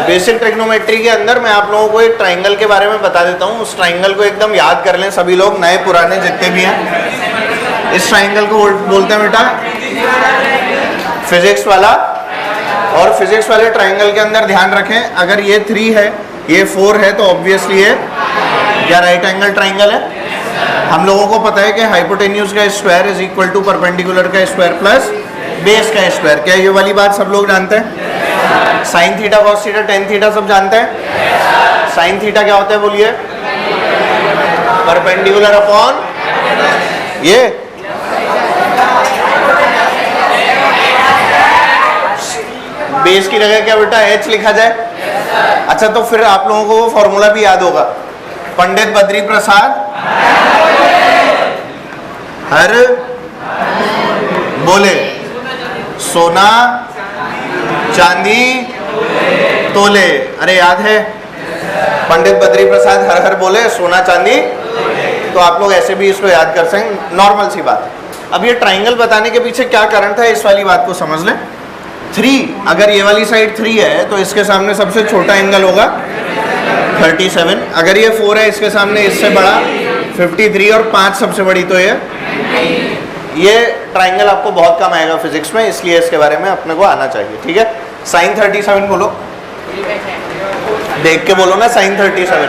Basic trigonometry के अंदर मैं आप लोगों को एक ट्राइंगल के बारे में बता देता हूँ। उस ट्राइंगल को एकदम याद कर लें सभी लोग, नए पुराने जितने भी हैं। इस ट्राइंगल को बोलते हैं बेटा फिजिक्स वाला। और फिजिक्स वाले ट्राइंगल के अंदर ध्यान रखें, अगर ये 3 है, ये 4 है, तो ऑब्वियसली ये क्या राइट एंगल ट्राइंगल है। हम लोगों को पता है कि हाइपोटेन्यूज का square is equal to perpendicular का स्क्वायर प्लस बेस का स्क्वायर। क्या ये वाली बात सब लोग जानते हैं? Sine theta, cos theta, tan theta सब जानते हैं। साइन थीटा क्या होता है बोलिए? परपेंडिकुलर अपॉन ये बेस की जगह क्या बेटा h लिखा जाए। अच्छा, तो फिर आप लोगों को वो फॉर्मूला भी याद होगा। पंडित बद्री प्रसाद हर बोले सोना चांदी तोले। अरे याद है? पंडित बद्री प्रसाद हर हर बोले सोना चांदी। तो आप लोग ऐसे भी इसको याद कर सकें, नॉर्मल सी बात है। अब ये ट्राइंगल बताने के पीछे क्या कारण था, इस वाली बात को समझ लें। 3, अगर ये वाली साइड 3 है तो इसके सामने सबसे छोटा एंगल होगा 37। अगर ये 4 है, इसके सामने इससे बड़ा 53 और 5 सबसे बड़ी तो ये ट्राइंगल आपको बहुत कम आएगा फिजिक्स में, इसलिए इसके बारे में अपने को आना चाहिए। ठीक है, साइन 37 बोलो, देख के बोलो ना। साइन 37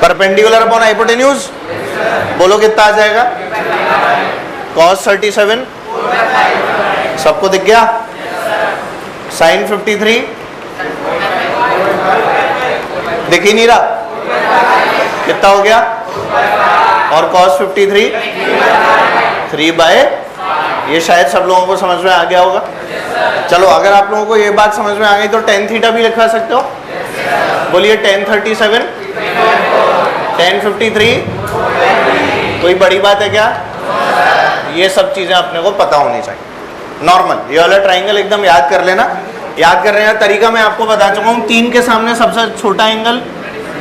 परपेंडिकुलर अपॉन हाइपोटेन्यूज, बोलो कितना आ जाएगा? कॉस 37 सबको दिख गया। साइन 53 दिख ही नहीं रहा, कितना हो गया? और कॉस 53 3/, ये शायद सब लोगों को समझ में आ गया होगा। चलो, अगर आप लोगों को ये बात समझ में आ गई तो टेन थीटा भी लिखवा सकते हो। बोलिए टेन 37, टेन 53। कोई बड़ी बात है क्या? ये सब चीजें अपने को पता होनी चाहिए। नॉर्मल ये वाला ट्राइंगल एकदम याद कर लेना। याद करने का तरीका मैं आपको बता चुका हूँ। 3 के सामने सबसे छोटा एंगल,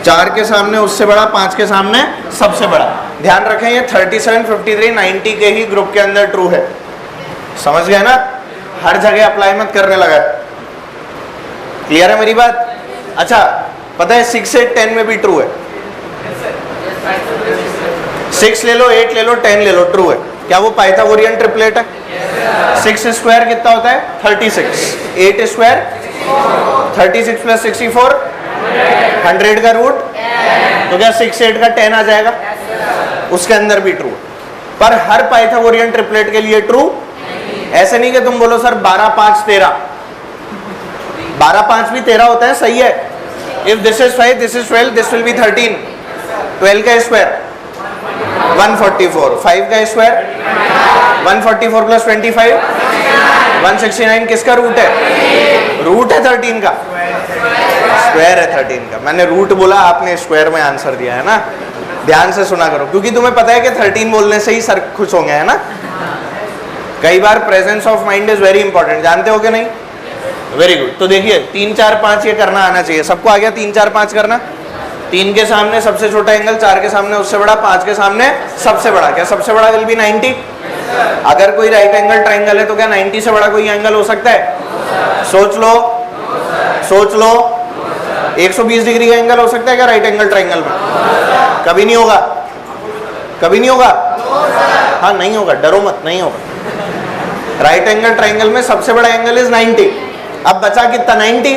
4 के सामने उससे बड़ा, 5 के सामने सबसे बड़ा। ध्यान रखें, ये 37, 53, 90 के ही ग्रुप के अंदर ट्रू है। समझ गए ना? हर जगह अप्लाई मत करने लगा। क्लियर है मेरी बात? अच्छा, पता है 6, 8, 10 में भी ट्रू है। 6 ले लो, 8 ले लो, 10 ले लो, ट्रू है। क्या वो पाइथागोरियन ट्रिपलेट है? 6 स्क्वायर कितना होता है? 36। 8 स्क्वायर 36 प्लस 64 100 का रूट, तो क्या 6, 8 का 10 आ जाएगा? उसके अंदर भी ट्रू। पर हर पाइथागोरियन ट्रिपलेट के लिए ट्रू ऐसे नहीं कि तुम बोलो सर 12, 5, 13। 12, 5 भी 13 होता है, सही है। If this is 5, this is 12, this will be 13। 12 का स्क्वायर 144, 5 का स्क्वायर 144 प्लस 25 169। किसका रूट है? रूट है 13 का, स्क्वायर है 13 का। मैंने रूट बोला, आपने स्क्वायर में आंसर दिया है ना। ध्यान से सुना करो, क्योंकि तुम्हें पता है कि 13 बोलने से ही सर खुश होंगे, है ना। कई बार presence of mind is very important, जानते हो कि नहीं? Very good. तो देखिए 3, 4, 5 ये करना आना चाहिए सबको। आ गया 3, 4, 5 करना। 3 के सामने सबसे छोटा एंगल, 4 के सामने उससे बड़ा, 5 के सामने सबसे बड़ा। क्या सबसे बड़ा विल बी 90? अगर कोई राइट एंगल ट्राइंगल है तो क्या 90 से बड़ा कोई एंगल हो सकता है? सोच लो, सोच लो। 120 डिग्री का एंगल हो सकता है क्या राइट एंगल ट्राइंगल में? कभी नहीं होगा, कभी नहीं होगा। हाँ, नहीं होगा, डरो मत, नहीं होगा। राइट एंगल ट्राइंगल में सबसे बड़ा एंगल इज 90। अब बचा कितना? 90।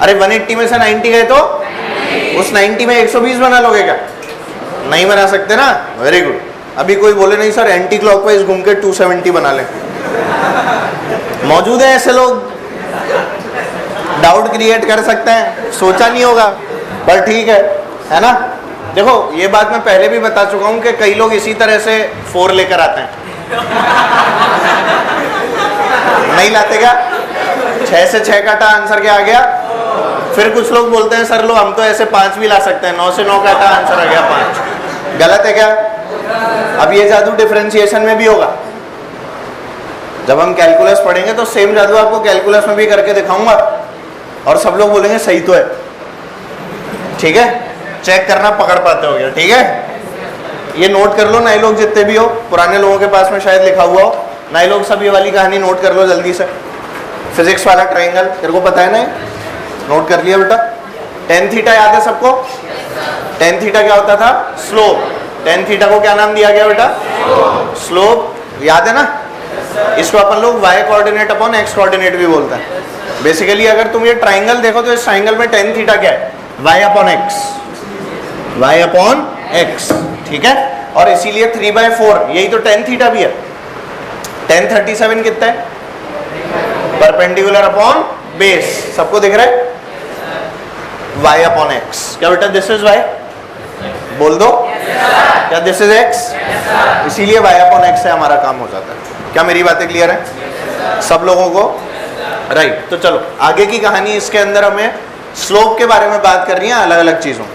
अरे 180 में से 90 गए तो उस 90 में 120 बना लोगे क्या? नहीं बना सकते ना। Very good. अभी कोई बोले नहीं सर एंटी क्लॉकवाइज घूम के 270 बना ले। मौजूद है ऐसे लोग, डाउट क्रिएट कर सकते हैं, सोचा नहीं होगा, पर ठीक है ना। देखो ये बात मैं पहले भी बता चुका हूं कि कई लोग इसी तरह से 4 लेकर आते हैं। नहीं लाते क्या? 6 से 6 काटा आंसर क्या आ गया? फिर कुछ लोग बोलते हैं सर लो हम तो ऐसे 5 भी ला सकते हैं, 9 से 9 काटा आंसर आ गया 5। गलत है क्या? अब ये जादू डिफरेंशिएशन में भी होगा। जब हम कैलकुलस पढ़ेंगे तो सेम जादू आपको कैलकुलस में भी करके दिखाऊंगा और सब लोग बोलेंगे सही तो है। ठीक है, चेक करना पकड़ पाते हो क्या? ठीक है, ये नोट कर लो नए लोग जितने भी हो, पुराने लोगों के पास में शायद लिखा हुआ हो। नए लोग सब ये वाली कहानी नोट कर लो जल्दी से। फिजिक्स वाला ट्राइंगल तेरे को पता है ना, नोट कर लिया बेटा। टेन थीटा याद है सबको? टेन थीटा क्या होता था? स्लोप। टेन थीटा को क्या नाम दिया गया बेटा? स्लोप। याद है ना? इसको अपन लोग y coordinate upon x coordinate भी बोलते हैं। बेसिकली अगर तुम ये ट्राइंगल देखो तो इस ट्राइंगल में टेन थीटा क्या है? y upon x, y upon x, ठीक है। और इसीलिए 3/4 यही तो टेन थीटा भी है। 1037 कितना है? परपेंडिकुलर अपॉन बेस, सबको दिख रहा है? y upon x। क्या बेटा दिस इज y? बोल दो क्या दिस इज x? इसीलिए y अपॉन x से हमारा काम हो जाता है। क्या मेरी बातें क्लियर है सब लोगों को? राइट। तो चलो आगे की कहानी, इसके अंदर हमें स्लोप के बारे में बात कर रही है, अलग अलग चीज़ों,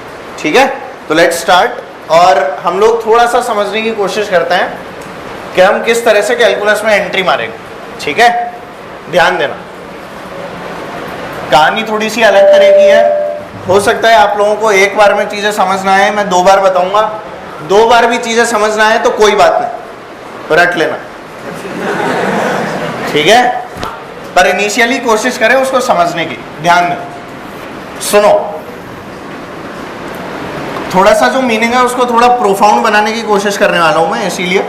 ठीक है। तो लेट्स स्टार्ट। और हम लोग थोड़ा सा समझने की कोशिश करते हैं कि हम किस तरह से कैलकुलस में एंट्री मारेंगे, ठीक है। ध्यान देना, कहानी थोड़ी सी अलग तरह की है। हो सकता है आप लोगों को एक बार में चीज़ें समझना है, मैं 2 बार बताऊंगा। 2 बार भी चीज़ें समझना है तो कोई बात नहीं, रट लेना, ठीक है। पर इनिशियली कोशिश करें उसको समझने की। ध्यान दें, सुनो, थोड़ा सा जो मीनिंग है उसको थोड़ा प्रोफाउंड बनाने की कोशिश करने वाला हूं मैं, इसीलिए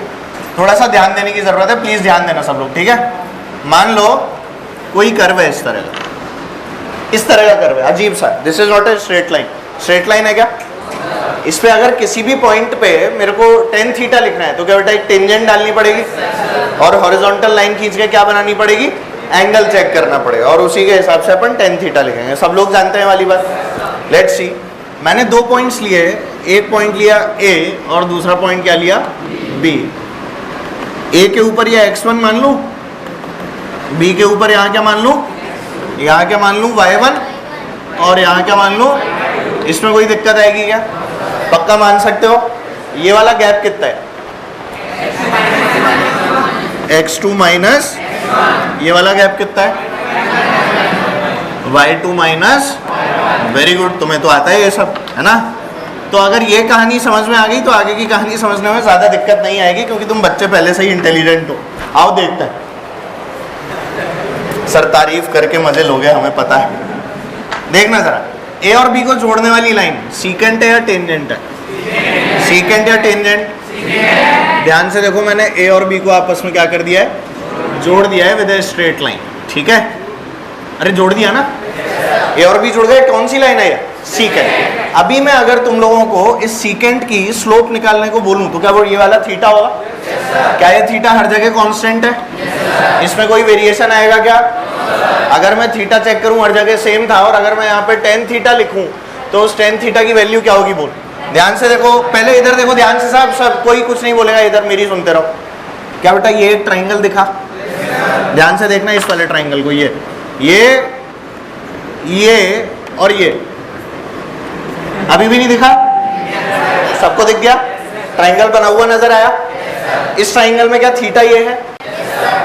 थोड़ा सा ध्यान देने की जरूरत है। प्लीज ध्यान देना सब लोग, ठीक है। मान लो कोई कर्व है इस तरह का, इस तरह का कर्व है, अजीब सा। This is not a straight line. Straight line है क्या? इस पे अगर किसी भी पॉइंट पे मेरे को टेन थीटा लिखना है तो क्या बेटा एक टेंजेंट डालनी पड़ेगी और हॉरिजॉन्टल लाइन खींच के क्या बनानी पड़ेगी? एंगल चेक करना पड़ेगा, और उसी के हिसाब से अपन टेन थीटा लिखेंगे। सब लोग जानते हैं वाली बात। लेट्स सी, मैंने 2 पॉइंट्स लिए, एक पॉइंट लिया A और दूसरा पॉइंट क्या लिया? B। A के ऊपर यह x1 मान लूं, B के ऊपर यहाँ क्या मान लूं? यहाँ क्या मान लूं? y1, और यहाँ क्या मान लूं? इसमें कोई दिक्कत आएगी क्या? पक्का मान सकते हो? ये वाला गैप कितना है? x2 माइनस, ये वाला गैप कितना है? y2 minus. वेरी गुड, तुम्हें तो आता है ये सब, है ना। तो अगर ये कहानी समझ में आ गई तो आगे की कहानी समझने में ज़्यादा दिक्कत नहीं आएगी, क्योंकि तुम बच्चे पहले से ही इंटेलिजेंट हो। आओ देखते हैं। सर तारीफ करके मजे लोगे, हमें पता है। देखना जरा, ए और बी को जोड़ने वाली लाइन सीकेंट है या टेंजेंट है? सीकेंट या टेंजेंट? ध्यान से देखो, मैंने ए और बी को आपस में क्या कर दिया है? जोड़ दिया है विद ए स्ट्रेट लाइन, ठीक है। अरे जोड़ दिया ना, ए और बी जुड़ गए। कौन सी लाइन है ये? सीकेंट। अभी मैं अगर तुम लोगों को इस सीकेंट की स्लोप निकालने को बोलूं तो क्या वो ये वाला थीटा होगा? क्या ये थीटा हर जगह कांस्टेंट है? इसमें कोई वेरिएशन आएगा क्या? अगर मैं थीटा चेक करूं हर जगह सेम था, और अगर मैं यहाँ पे टेन थीटा लिखूं तो उस टेन थीटा की वैल्यू क्या होगी? बोल। ध्यान से देखो, पहले इधर देखो ध्यान से साहब, सब कोई कुछ नहीं बोलेगा, इधर मेरी सुनते रहो। क्या बेटा ये एक ट्राइंगल दिखा? ध्यान से देखना इस वाले ट्राइंगल को, ये और ये अभी भी नहीं दिखा? सबको दिख गया? ट्राइंगल बना हुआ नजर आया? इस ट्राइंगल में क्या थीटा ये है?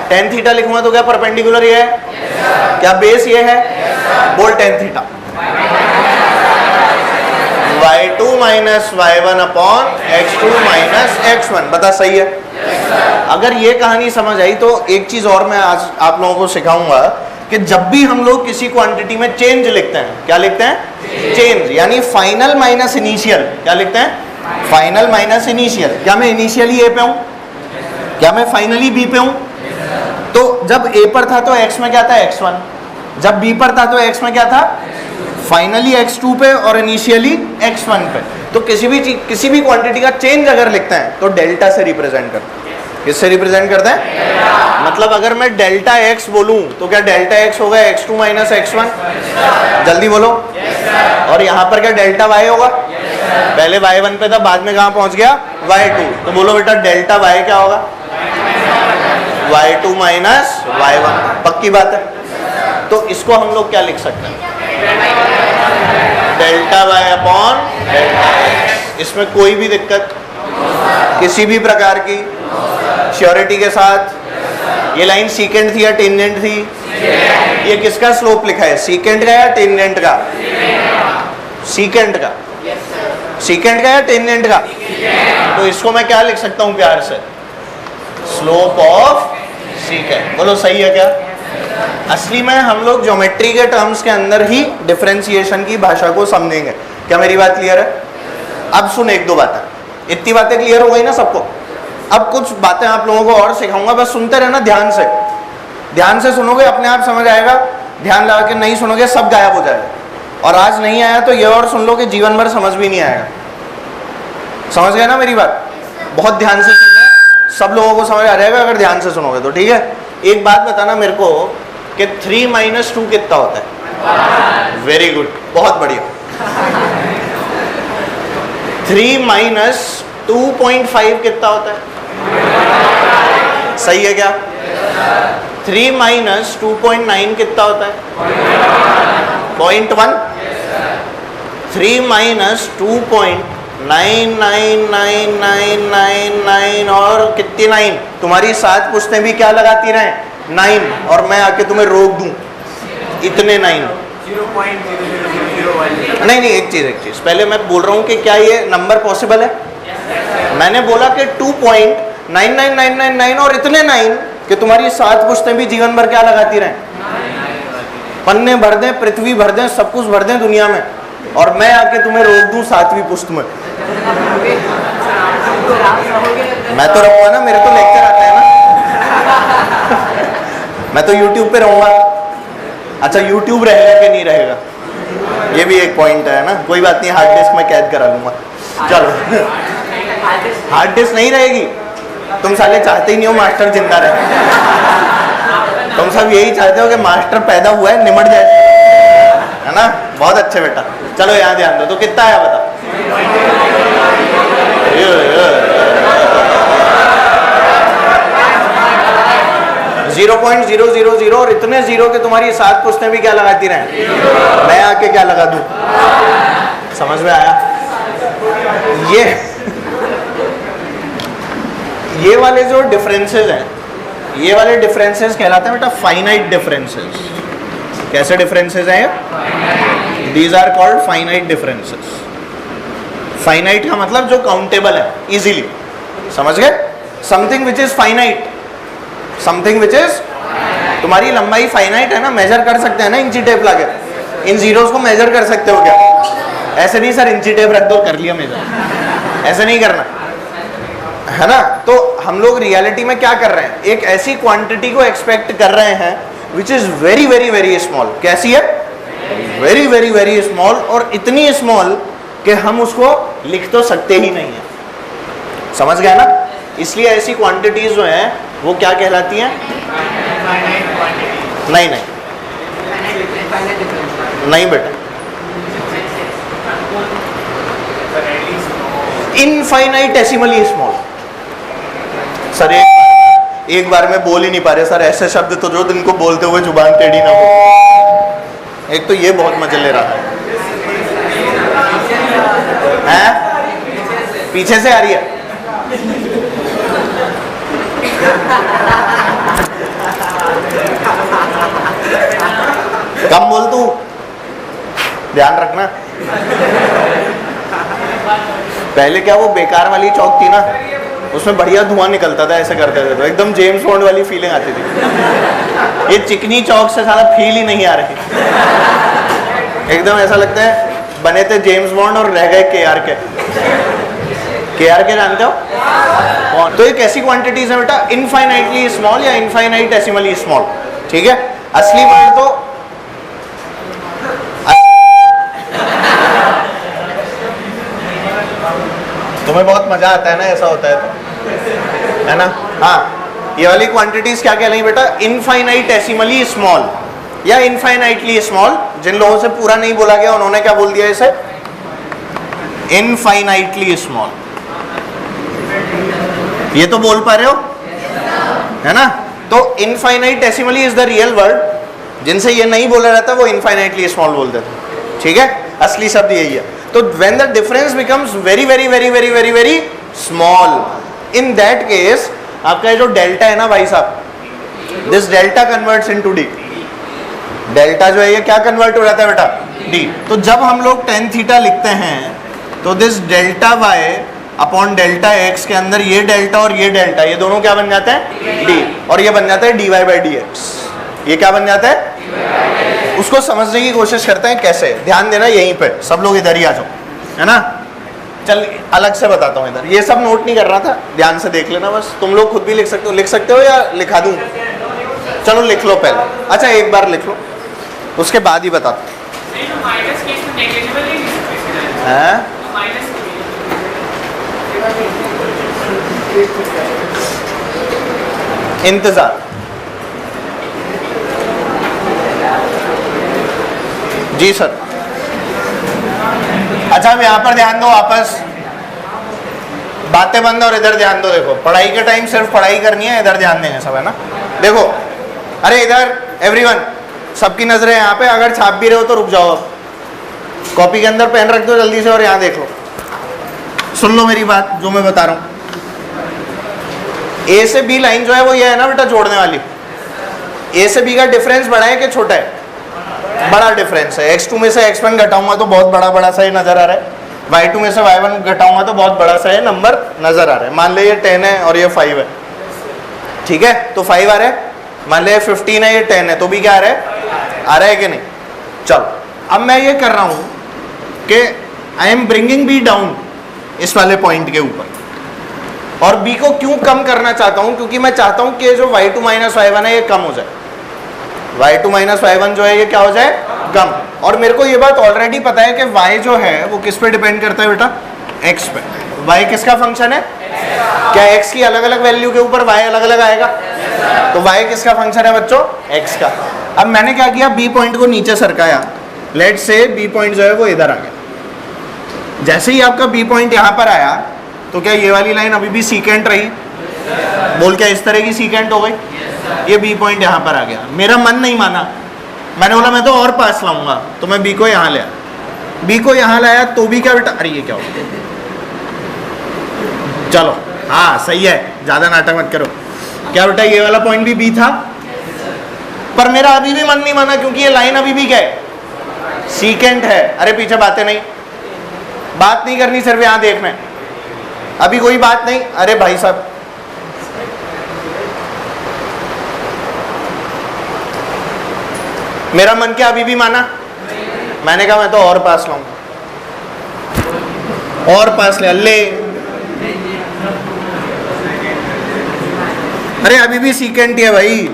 टेन थीटा लिखूंगा तो क्या परपेंडिकुलर ये है? क्या बेस ये है? बोल tan theta. y2 minus y1 upon x2 minus x1। बता सही है? अगर ये कहानी समझ आई तो एक चीज और मैं आज आप लोगों को सिखाऊंगा कि जब भी हम लोग किसी क्वांटिटी में चेंज लिखते हैं, क्या लिखते हैं? चेंज, यानी फाइनल माइनस इनिशियल। क्या लिखते हैं? Final minus initial. क्या मैं इनिशियली ए पे हूं? क्या मैं फाइनली बी पे हूं? तो जब ए पर था तो एक्स में क्या था? x1। जब बी पर था तो एक्स में क्या था? फाइनली x2 पे और इनिशियली x1 पे। तो किसी भी क्वांटिटी का चेंज अगर लिखते हैं तो डेल्टा से रिप्रेजेंट करते हैं। किससे रिप्रेजेंट करते हैं? मतलब अगर मैं डेल्टा x बोलूं तो क्या डेल्टा x होगा x2 माइनस x1? जल्दी बोलो। और यहाँ पर क्या डेल्टा y होगा? पहले y1 पे था, बाद में कहाँ पहुंच गया? y2। तो बोलो बेटा डेल्टा y क्या होगा? y2 minus y1। पक्की बात है? तो इसको हम लोग क्या लिख सकते हैं? Delta y upon delta x। इसमें कोई भी दिक्कत किसी भी प्रकार की? श्योरिटी के साथ। ये लाइन सीकेंट थी या टेंजेंट थी? ये किसका स्लोप लिखा है? सीकेंट का या टेंजेंट का? सीकेंट का। सीकेंट का या टेंजेंट का? तो इसको मैं क्या लिख सकता हूं प्यार से? Slope of secant. बोलो सही है क्या? असली में हम लोग ज्योमेट्री के टर्म्स के अंदर ही डिफरेंशिएशन की भाषा को समझेंगे। क्या मेरी बात क्लियर है? अब सुन एक दो बातें, इतनी बातें क्लियर हो गई ना सबको? अब कुछ बातें आप लोगों को और सिखाऊंगा, बस सुनते रहना ध्यान से। ध्यान से सुनोगे अपने आप समझ आएगा, ध्यान लगा के नहीं सुनोगे सब गायब हो जाएगा। और आज नहीं आया तो ये और सुन लो कि जीवन भर समझ भी नहीं आएगा। समझ गए ना मेरी बात? बहुत ध्यान से सुनना है, सब लोगों को समझ आ जाएगा अगर ध्यान से सुनोगे तो, ठीक है? एक बात बताना मेरे को कि 3 - 2 कितना होता है? वेरी गुड, बहुत बढ़िया। 3 - 2.5 कितना होता है? सही है क्या? 3 - 2.9 कितना होता है? 0.1। 3 - 2.9999999 और कितनी 9? तुम्हारी 7 पुश्तें भी क्या लगाती रहें? 9, और मैं आके तुम्हें रोक दूं इतने 9। नहीं, एक चीज पहले मैं बोल रहा हूं कि क्या ये नंबर पॉसिबल है? मैंने बोला कि 2.99999 और इतने 9 कि तुम्हारी 7 पुश्तें भी जीवन भर क्या लगाती रहें? पन्ने भर दें, पृथ्वी भर दें, सब कुछ भर दें दुनिया में, और मैं आके तुम्हें रोक दूं 7वीं पुश्त में। मैं तो रहूंगा ना, मेरे तो लेक्चर आता है ना। मैं तो YouTube पे रहूंगा। अच्छा, YouTube रहेगा कि नहीं रहेगा? ये भी एक पॉइंट है ना। कोई बात नहीं, हार्ड डिस्क में कैद करा लूंगा। चलो, हार्ड डिस्क नहीं रहेगी। तुम साले चाहते ही नहीं हो मास्टर जिंदा रहे। तुम सब यही चाहते हो कि मास्टर पैदा हुआ है निमट जाए, है ना? बहुत अच्छे बेटा। चलो यहाँ ध्यान दो, तो कितना आया बता? 0.000 और इतने 0 के तुम्हारी 7 पुश्तें भी क्या लगाती रहें? मैं आके क्या लगा दूं? समझ में आया? ये वाले जो डिफरेंसेस हैं, ये वाले डिफरेंसेस कहलाते हैं बेटा फाइनाइट डिफरेंसेस। कैसे डिफरेंसेस हैं? These are called finite differences. Finite का मतलब जो काउंटेबल है इजीली, समझ गए? Something which is finite, something which is, तुम्हारी लंबाई फाइनाइट है ना, मेजर कर सकते हैं ना इंची टेप लाके। इन जीरोस को मेजर कर सकते हो क्या? ऐसे नहीं सर इंची टेप रख दो कर लिया मेजर, ऐसे नहीं करना है ना। तो हम लोग रियलिटी में क्या कर रहे हैं? एक ऐसी क्वांटिटी को एक्सपेक्ट कर रहे हैं which is very very very small. कैसी है? वेरी वेरी वेरी स्मॉल, और इतनी स्मॉल कि हम उसको लिख तो सकते ही नहीं है। समझ गए ना? इसलिए ऐसी क्वांटिटीज जो हैं वो क्या कहलाती हैं? नहीं बेटा, इनफाइनाइटेसिमली स्मॉल। सर एक बार में बोल ही नहीं पा रहे सर, ऐसे शब्द तो जो जिनको बोलते हुए जुबान टेढ़ी ना हो। एक तो ये बहुत मजे ले रहा है, पीछे से आ रही है। कम बोल तू, ध्यान रखना। पहले क्या वो बेकार वाली चौक थी ना, उसमें बढ़िया धुआं निकलता था, ऐसे करते थे तो एकदम जेम्स बॉन्ड वाली फीलिंग आती थी। ये चिकनी चौक से साला फील ही नहीं आ रही, एकदम ऐसा लगता है बने थे जेम्स बॉन्ड और रह गए KR के। KR के जानते हो कौन? तो ये कैसी क्वांटिटीज है बेटा? इनफाइनाइटली स्मॉल या इनफाइनाइटेसिमली स्मॉल। ठीक है, असली वर्ड तो तुम्हें बहुत मजा आता है ना, ऐसा होता है तो, है ना? हाँ, ये वाली क्वांटिटीज क्या कह रही बेटा? इनफाइनाइटेसिमली स्मॉल या इनफाइनाइटली स्मॉल। जिन लोगों से पूरा नहीं बोला गया उन्होंने क्या बोल दिया इसे? Infinitely small. ये तो बोल पा रहे हो, है ना? तो इनफाइनाइटेसिमली इज द रियल वर्ड। जिनसे ये नहीं बोला जाता वो इनफाइनाइटली स्मॉल बोलते थे। ठीक है, असली शब्द यही है। तो when the difference becomes very very very very very very small, in that case आपका ये जो डेल्टा है ना भाई साहब, this delta converts into d। Delta जो है ये क्या कन्वर्ट हो जाता है बेटा? d। तो जब हम लोग tan थीटा लिखते हैं तो this delta y upon delta x के अंदर ये डेल्टा और ये डेल्टा, ये दोनों क्या बन जाता है? d, और ये बन जाता है dy by dx। ये क्या बन जाता है? उसको समझने की कोशिश करते हैं कैसे, ध्यान देना यहीं पे, सब लोग इधर ही आ जाओ, है ना। चल अलग से बताता हूँ, इधर ये सब नोट नहीं कर रहा था, ध्यान से देख लेना बस। तुम लोग खुद भी लिख सकते हो या लिखा दूँ? चलो लिख लो पहले, अच्छा एक बार लिख लो, उसके बाद ही बताता हूँ। इंतजार जी सर। अच्छा अब यहाँ पर ध्यान दो, वापस बातें बंद और इधर ध्यान दो। देखो पढ़ाई के टाइम सिर्फ पढ़ाई करनी है, इधर ध्यान देंगे सब, है ना। देखो अरे इधर एवरीवन, सबकी नजरें यहाँ पे, अगर छाप भी रहे हो तो रुक जाओ, कॉपी के अंदर पेन रख दो जल्दी से और यहाँ देख लो, सुन लो मेरी बात जो मैं बता रहा हूँ। ए से बी लाइन जो है वो ये है ना बेटा, जोड़ने वाली। ए से बी का डिफरेंस बड़ा है कि छोटा है? बड़ा डिफरेंस है। x2 में से x1 घटाऊंगा तो बहुत बड़ा सा ये नजर आ रहा है, y2 में से y1 घटाऊंगा तो बहुत बड़ा सा ये नंबर नजर आ रहा है। मान ले ये 10 है और ये 5 है, ठीक है, तो 5 आ रहा है। मान ले 15 है, ये 10 है, तो भी क्या आ रहा है कि नहीं? चलो अब मैं ये कर रहा हूं कि I am bringing be down इस वाले पॉइंट के ऊपर, और बी को क्यों कम करना चाहता हूं? क्योंकि मैं चाहता हूं कि जो y2 माइनस y1 है ये कम हो जाए, y2 माइनस y1 जो है ये क्या हो जाए? कम। और मेरे को ये बात ऑलरेडी पता है कि y जो है वो किस पे डिपेंड करता है बेटा? x पे। y किसका फंक्शन है? क्या x की अलग अलग वैल्यू के ऊपर y अलग अलग आएगा? तो y किसका फंक्शन है बच्चों? x का। अब मैंने क्या किया, b पॉइंट को नीचे सरकाया, लेट से b पॉइंट जो है वो इधर आ गया। जैसे ही आपका b पॉइंट यहाँ पर आया तो क्या ये वाली लाइन अभी भी सीकेंट रही? बोल, क्या इस तरह की सीकेंट हो गई? ये बी पॉइंट यहाँ पर आ गया, मेरा मन नहीं माना, मैंने बोला मैं तो और पास लाऊंगा, तो मैं बी को यहाँ ले आया। बी को यहाँ लाया तो भी क्या बेटा, अरे ये क्या हो गया? चलो हाँ सही है, ज्यादा नाटक मत करो। क्या बेटा ये वाला पॉइंट भी बी था, पर मेरा अभी भी मन नहीं माना क्योंकि ये लाइन अभी भी क्या है? सीकेंट है। अरे पीछे बातें नहीं, बात नहीं करनी, सिर्फ यहाँ देखना है, अभी कोई बात नहीं। अरे भाई साहब मेरा मन क्या अभी भी माना? मैंने कहा मैं तो और पास लाऊंगा, और पास ले। अरे अभी भी सीकेंट ही है भाई,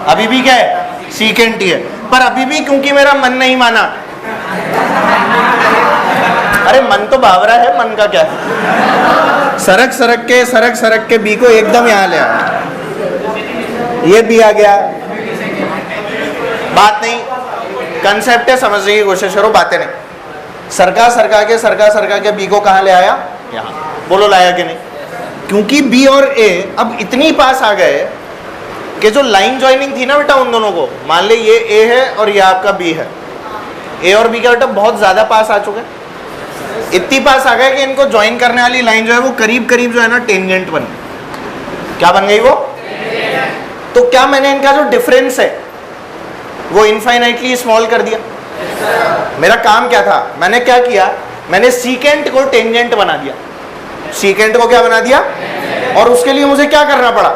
अभी भी क्या है? सीकेंट ही है, पर अभी भी क्योंकि मेरा मन नहीं माना। अरे मन तो बावरा है, मन का क्या है? सरक के बी को एकदम यहाँ ले आया, ये भी आ गया। बात नहीं, कंसेप्ट है, समझने की कोशिश करो, बातें नहीं। सरका के बी को कहाँ ले आया? यहाँ। बोलो लाया कि नहीं? क्योंकि बी और ए अब इतनी पास आ गए कि जो लाइन ज्वाइनिंग थी ना बेटा उन दोनों को, मान ले ये ए है और ये आपका बी है, ए और बी का बेटा बहुत ज्यादा पास आ चुके, इतनी पास आ गए कि इनको ज्वाइन करने वाली लाइन जो है वो करीब करीब जो है ना टेंजेंट बन गई। क्या बन गई वो? तो क्या मैंने इनका जो डिफरेंस है वो इनफाइनाइटली स्मॉल कर दिया? मेरा काम क्या था? मैंने क्या किया, मैंने सीकेंट को टेंजेंट बना दिया। सीकेंट को क्या बना दिया? और उसके लिए मुझे क्या करना पड़ा?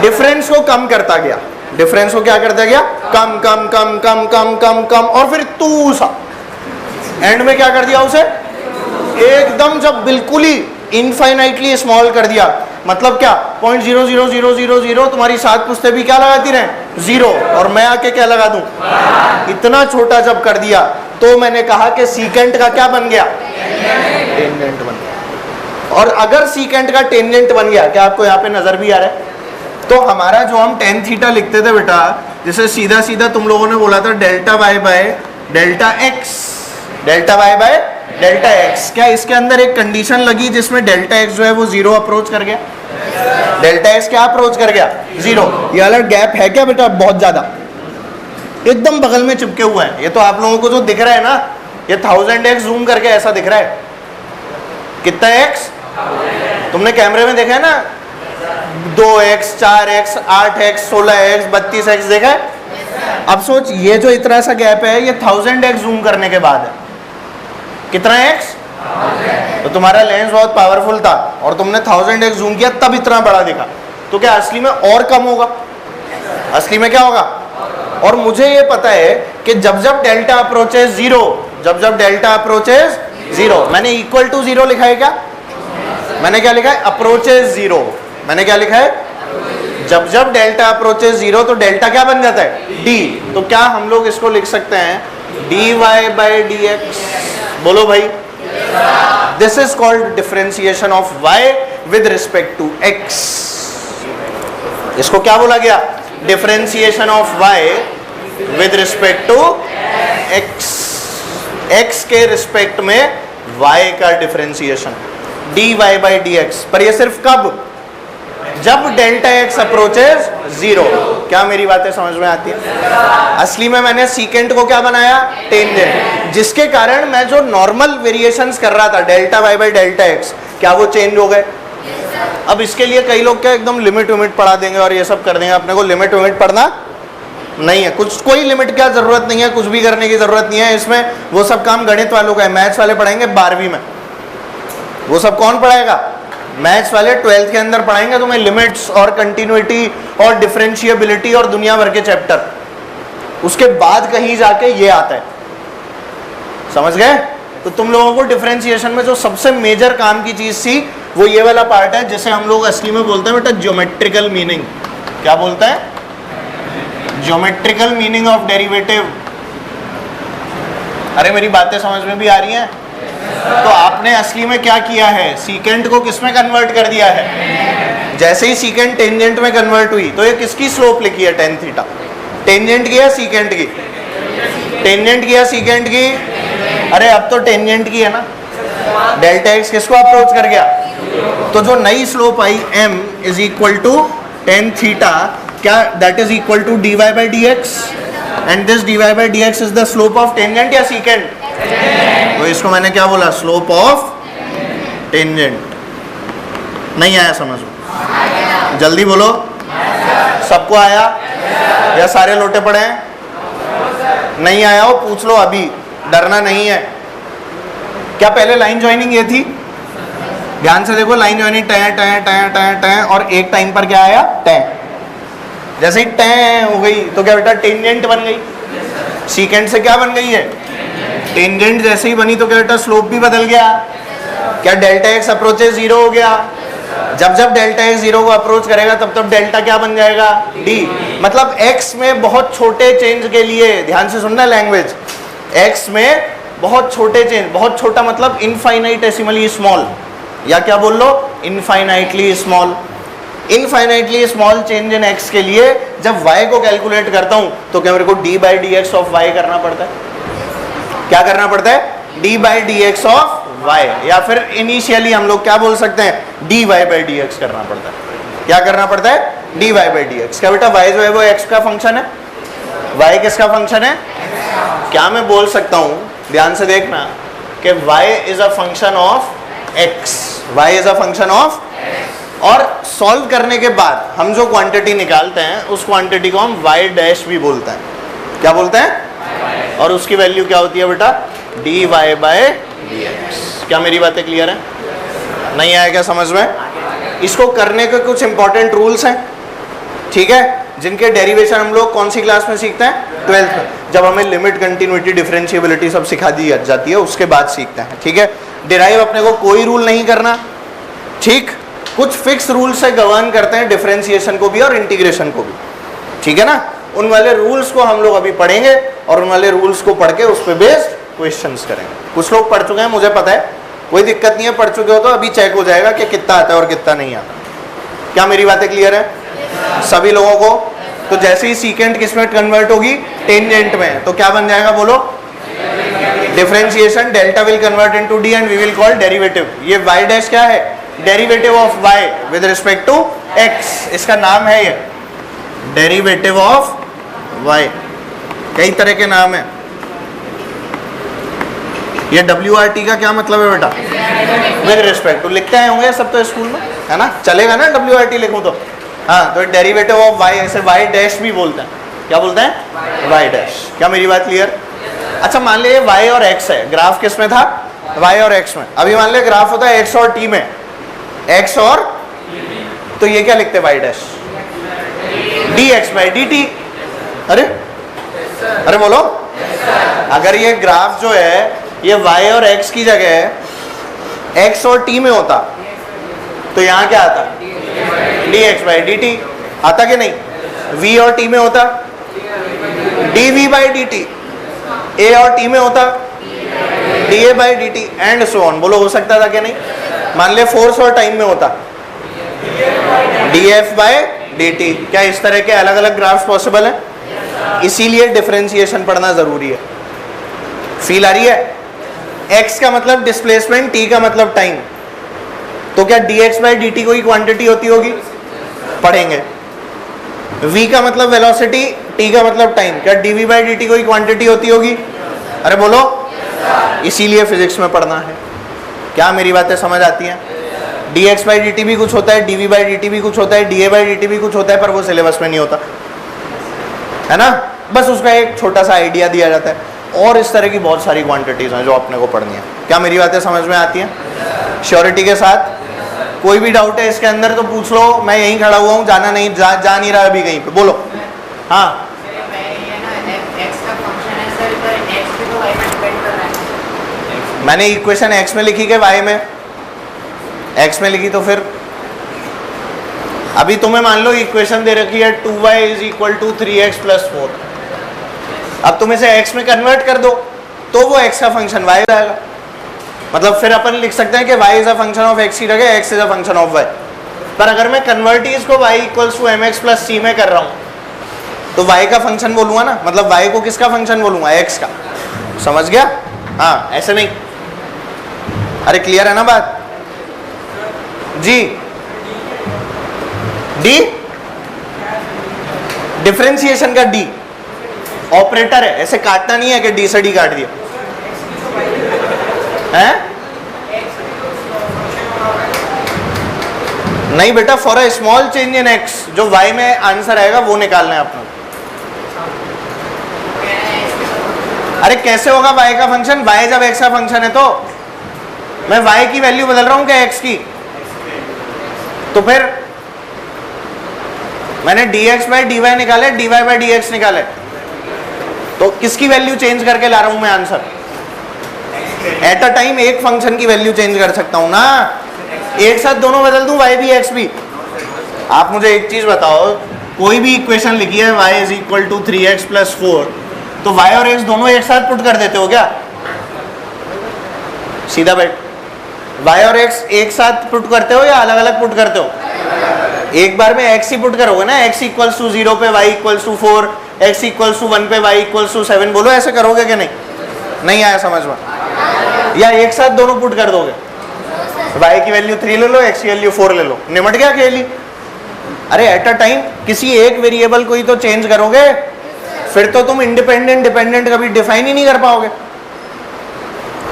डिफरेंस को कम करता गया। डिफरेंस को क्या करता गया? कम कम कम कम कम कम कम, और फिर तू सा एंड में क्या कर दिया उसे? एकदम जब बिल्कुल ही इनफाइनाइटली स्मॉल कर दिया। मतलब क्या? 0.00000 तुम्हारी 7 पुश्तें भी क्या लगाती रहे? 0, और मैं आके क्या लगा दूं? इतना छोटा जब कर दिया तो मैंने कहा कि सीकेंट का क्या बन गया? टेंजेंट बन गया। और अगर सीकेंट का टेंजेंट बन गया, क्या आपको यहाँ पे नजर भी आ रहा है? तो हमारा जो हम tan थीटा लिखते थे बेटा, जिसे सीधा सीधा तुम लोगों ने बोला था delta Y by delta X, delta Y by delta X, क्या इसके अंदर एक कंडीशन लगी जिसमें डेल्टा एक्स जो है वो 0 अप्रोच कर गया? डेल्टा एक्स क्या अप्रोच कर गया? 0। ये वाला गैप है क्या बेटा? बहुत ज्यादा, एकदम बगल में चिपके हुआ है। ये तो आप लोगों को जो दिख रहा है ना, ये 1000x जूम करके ऐसा दिख रहा है। कितना x? तुमने कैमरे में देखा है ना, 2x, 4x, 8x, 16x, 32x देखा है? अब सोच, ये जो इतना सा गैप है ये 1000x जूम करने के बाद है। कितना x? तो तुम्हारा लेंस बहुत पावरफुल था और तुमने 1000x जूम किया तब इतना बड़ा दिखा, तो क्या असली में और कम होगा? असली में क्या होगा? और मुझे ये पता है कि जब जब डेल्टा अप्रोचेस जीरो, जब जब डेल्टा अप्रोचेस जीरो, मैंने इक्वल टू जीरो लिखा है क्या? मैंने क्या लिखा है? Approaches zero. मैंने क्या लिखा है? जब जब डेल्टा अप्रोचेस जीरो तो डेल्टा क्या बन जाता है? डी। तो क्या हम लोग इसको लिख सकते हैं dy बाई डी एक्स? बोलो भाई। This is called differentiation of y with respect to x। इसको क्या बोला गया? Differentiation of y with respect to x। x के रिस्पेक्ट में y का differentiation dy by D X. पर ये सिर्फ कब? जब डेल्टा x अप्रोचेस जीरो। क्या मेरी बातें समझ में आती है? असली में मैंने सीकेंट को क्या बनाया? टेंजेंट, जिसके कारण मैं जो नॉर्मल वेरिएशंस कर रहा था delta y by delta x, क्या वो चेंज हो गए? अब इसके लिए कई लोग क्या एकदम लिमिट विमिट पढ़ा देंगे और ये सब कर देंगे। अपने को लिमिट विमिट पढ़ना नहीं है, कुछ कोई लिमिट क्या जरूरत नहीं है, कुछ भी करने की जरूरत नहीं है इसमें। वो सब काम गणित वालों का है, मैथ्स वाले पढ़ाएंगे 12वीं में। वो सब कौन पढ़ाएगा? मैथ्स वाले 12th के अंदर पढ़ाएंगे तुम्हें लिमिट्स और कंटिन्यूटी और डिफरेंशिएबिलिटी और दुनिया भर के चैप्टर। उसके बाद कहीं जाके ये आता है, समझ गए? तो तुम लोगों को डिफरेंशिएशन में जो सबसे मेजर काम की चीज थी वो ये वाला पार्ट है, जिसे हम लोग असली में बोलते हैं बेटा ज्योमेट्रिकल मीनिंग। क्या बोलते हैं? Geometrical meaning of derivative. अरे मेरी बातें समझ में भी आ रही हैं? तो आपने असली में क्या किया है? सीकेंट को किस में कन्वर्ट कर दिया है? जैसे ही सीकेंट टेंजेंट में कन्वर्ट हुई तो ये किसकी स्लोप लिखी है? Tan theta. टेंजेंट की या सीकेंट की? टेंजेंट की या सीकेंट की? अरे अब तो टेंजेंट की है ना। डेल्टा एक्स किसको अप्रोच कर गया? तो जो नई स्लोप आई m is equal to ten theta, क्या that is equal to dy by D X, and this dy by D X is the slope of tangent या सीकेंट? तो इसको मैंने क्या बोला? Slope of tangent. नहीं आया समझ में? जल्दी बोलो। सबको आया या सारे लोटे पड़े हैं? नहीं आया हो पूछ लो अभी, डरना नहीं है। क्या पहले लाइन ज्वाइनिंग ये थी? ध्यान से देखो, लाइन ज्वाइनिंग टै टै टै टै टै, और एक टाइम पर क्या आया? टै। जैसे ही टै हो गई तो क्या बेटा? टेंजेंट बन गई। सीकेंट से क्या बन गई है? टेंजेंट। जैसे ही बनी तो क्या बेटा? स्लोप भी बदल गया। क्या डेल्टा एक्स अप्रोचेस जीरो हो गया? जब जब डेल्टा एक्स जीरो को अप्रोच करेगा तब तब डेल्टा क्या बन जाएगा? डी। मतलब एक्स में बहुत छोटे चेंज के लिए, ध्यान से सुनना लैंग्वेज, एक्स में बहुत छोटे चेंज, बहुत छोटा मतलब इनफाइनाइटेसिमली स्मॉल, या क्या बोल लो? Infinitely small. Infinitely small change in X के लिए जब y को कैलकुलेट करता हूं तो क्या मेरे को D by D X of Y करना पड़ता है? क्या करना पड़ता है? D by D X of Y, या फिर इनिशियली हम लोग क्या बोल सकते हैं? D Y by D X करना पड़ता है। क्या करना पड़ता है? D Y by D X. क्या बेटा y जो है वो x का फंक्शन है? y किसका फंक्शन है? क्या मैं बोल सकता हूं, ध्यान से देखना, कि y is a function of x, y is a function of, और सॉल्व करने के बाद हम जो क्वांटिटी निकालते हैं उस क्वांटिटी को हम y डैश भी बोलते हैं। क्या बोलते हैं? और उसकी वैल्यू क्या होती है बेटा? D Y by D X. क्या मेरी बातें क्लियर है? नहीं आया क्या समझ में? इसको करने के कुछ इंपॉर्टेंट रूल्स हैं, ठीक है, जिनके डेरिवेशन हम लोग कौन सी क्लास में सीखते हैं? 12th में, जब हमें लिमिट, कंटिन्यूटी, डिफरेंशिएबिलिटी सब सिखा दी जाती है, उसके बाद सीखते हैं, ठीक है। डिराइव अपने को कोई रूल नहीं करना, ठीक, कुछ फिक्स रूल से गवर्न करते हैं डिफरेंशिएशन को भी और इंटीग्रेशन को भी, ठीक है ना। उन वाले रूल्स को हम लोग अभी पढ़ेंगे और उन वाले रूल्स को पढ़ के उस पर बेस्ड क्वेश्चंस करेंगे। कुछ लोग पढ़ चुके हैं, मुझे पता है, कोई दिक्कत नहीं है, पढ़ चुके हो तो अभी चेक हो जाएगा कि कितना आता है और कितना नहीं आता। क्या मेरी बातें क्लियर है सभी लोगों को? तो जैसे ही सीकेंट किस में कन्वर्ट होगी? टेंजेंट में, तो क्या बन जाएगा बोलो? Differentiation, delta will convert into D and we will call derivative. ये y डैश क्या है? Derivative of y with respect to x, इसका नाम है ये डेरिवेटिव ऑफ y। कई तरह के नाम है। ये WRT का क्या मतलब है बेटा? With respect to. लिखते आए होंगे सब तो स्कूल में, है ना, चलेगा ना WRT लिखूं तो? हाँ, तो डेरिवेटिव ऑफ y, ऐसे y डैश भी बोलते हैं। क्या बोलते हैं? y dash. क्या मेरी बात क्लियर? अच्छा, मान लीजिए y और x है, ग्राफ किस में था? y और x में। अभी मान लिया ग्राफ होता है x और t में, x और, तो ये क्या लिखते हैं? y dash. D X by D T. अरे अरे बोलो, अगर ये ग्राफ जो है ये y और x की जगह है x और t में होता तो यहाँ क्या आता, D X by D T आता कि नहीं, v और t में होता D V by D T, a और t में होता D A by D T and so on. बोलो हो सकता था कि नहीं। मान ले फोर्स और टाइम में होता D F by D T. क्या इस तरह के अलग अलग ग्राफ्स पॉसिबल है? इसीलिए डिफरेंशिएशन पढ़ना जरूरी है। फील आ रही है? x का मतलब डिस्प्लेसमेंट, t का मतलब टाइम, तो क्या dx बाई dt कोई क्वांटिटी होती होगी? पढ़ेंगे। v का मतलब वेलोसिटी, t का मतलब टाइम, क्या dv बाई dt कोई क्वांटिटी होती होगी? अरे बोलो, इसीलिए फिजिक्स में पढ़ना है। क्या मेरी बातें समझ आती हैं? dx बाई dt भी कुछ होता है, dv बाई dt भी कुछ होता है, da बाई dt भी कुछ होता है, पर वो सिलेबस में नहीं होता है ना। बस उसका एक छोटा सा आइडिया दिया जाता है। और इस तरह की बहुत सारी क्वांटिटीज हैं जो अपने को पढ़नी है। क्या मेरी बातें समझ में आती हैं? श्योरिटी के साथ। कोई भी डाउट है इसके अंदर तो पूछ लो, मैं यहीं खड़ा हुआ हूँ, जाना नहीं, जा नहीं रहा अभी कहीं पे। बोलो। हाँ, मैंने इक्वेशन x में लिखी के y में, x में लिखी तो फिर अभी तुम्हें मान लो इक्वेशन दे रखी है 2y is equal to 3x plus 4। अब तुम इसे x में कन्वर्ट कर दो तो वो x का फंक्शन y हो जाएगा। मतलब फिर अपन लिख सकते हैं कि y is a function of x की जगह x is a function of y। पर अगर मैं कन्वर्ट इसको y equals to mx plus c में कर रहा हूँ तो y का फंक्शन बोलूंगा ना, मतलब y को किसका फंक्शन बोलूंगा? x का। समझ गया? हाँ, ऐसे नहीं। अरे क्लियर है ना बात जी? डी डिफरेंशिएशन का डी ऑपरेटर है, ऐसे काटना नहीं है कि डी से डी काट दिया है। नहीं बेटा, for a small change in x जो वाई में आंसर आएगा वो निकालना है अपना। अरे कैसे होगा वाई का फंक्शन? वाई जब एक्स का फंक्शन है तो मैं वाई की वैल्यू बदल रहा हूं क्या एक्स की? तो फिर मैंने dx बाई dy निकाले, dy बाई dx निकाले, तो किसकी वैल्यू चेंज करके ला रहा हूं मैं आंसर? एट अ टाइम एक फंक्शन की वैल्यू चेंज कर सकता हूं ना, एक साथ दोनों बदल दूं, y भी x भी। आप मुझे एक चीज बताओ, कोई भी इक्वेशन लिखी है y is equal to 3x plus 4, तो y और x दोनों एक साथ पुट कर देते हो क्या? सीधा बैठ। y और x एक साथ पुट करते हो या अलग अलग पुट करते हो? एक बार में x ही पुट करोगे ना, x इक्वल्स टू 0 पे y equals to 4, x equals to 1 पे y इक्वल्स टू 7। बोलो ऐसे करोगे कि नहीं? नहीं आया समझ में? या एक साथ दोनों पुट कर दोगे? y की वैल्यू 3 ले लो, x की वैल्यू 4 ले लो, निमट गया खेली। अरे एट अ टाइम किसी एक वेरिएबल को ही तो चेंज करोगे, फिर तो तुम इंडिपेंडेंट डिपेंडेंट कभी डिफाइन ही नहीं कर पाओगे।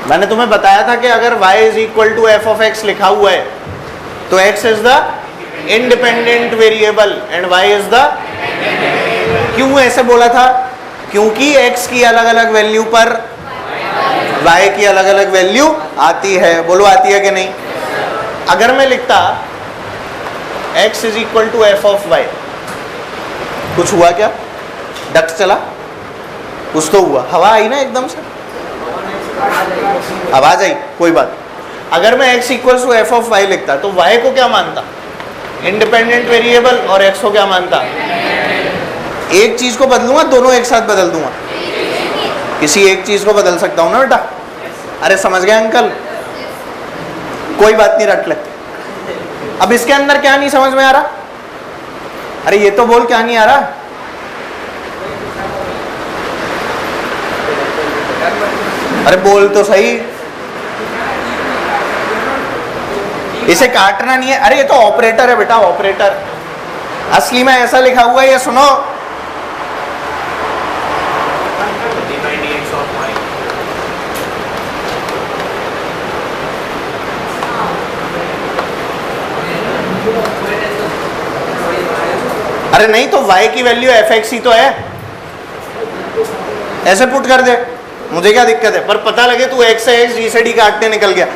मैंने तुम्हें बताया था कि अगर y is equal to F of X लिखा हुआ है तो x is the independent variable and y is the. क्यों ऐसे बोला था? क्योंकि x की अलग अलग वैल्यू पर y की अलग अलग वैल्यू आती है। बोलो आती है कि नहीं? अगर मैं लिखता x is equal to F of y, कुछ हुआ क्या? डक्ट चला? कुछ तो हुआ, हवा आई ना एकदम से, आवाज आई, कोई बात। अगर मैं x equal to F of y लिखता तो y को क्या मानता? इंडिपेंडेंट वेरिएबल, और x को क्या मानता? एक चीज को बदलूंगा, दोनों एक साथ बदल दूंगा? किसी एक चीज को बदल सकता हूं ना बेटा। अरे समझ गए अंकल? कोई बात नहीं, रट ले। अब इसके अंदर क्या नहीं समझ में आ रहा? अरे ये तो बोल क्या नहीं आ रहा? अरे बोल तो सही। इसे काटना नहीं है। अरे ये तो ऑपरेटर है बेटा, ऑपरेटर। असली में ऐसा लिखा हुआ है, ये सुनो। अरे नहीं तो y की वैल्यू एफ एक्स ही तो है, ऐसे पुट कर दे, मुझे क्या दिक्कत है? पर पता लगे तू x से x, g से d काटने निकल गया।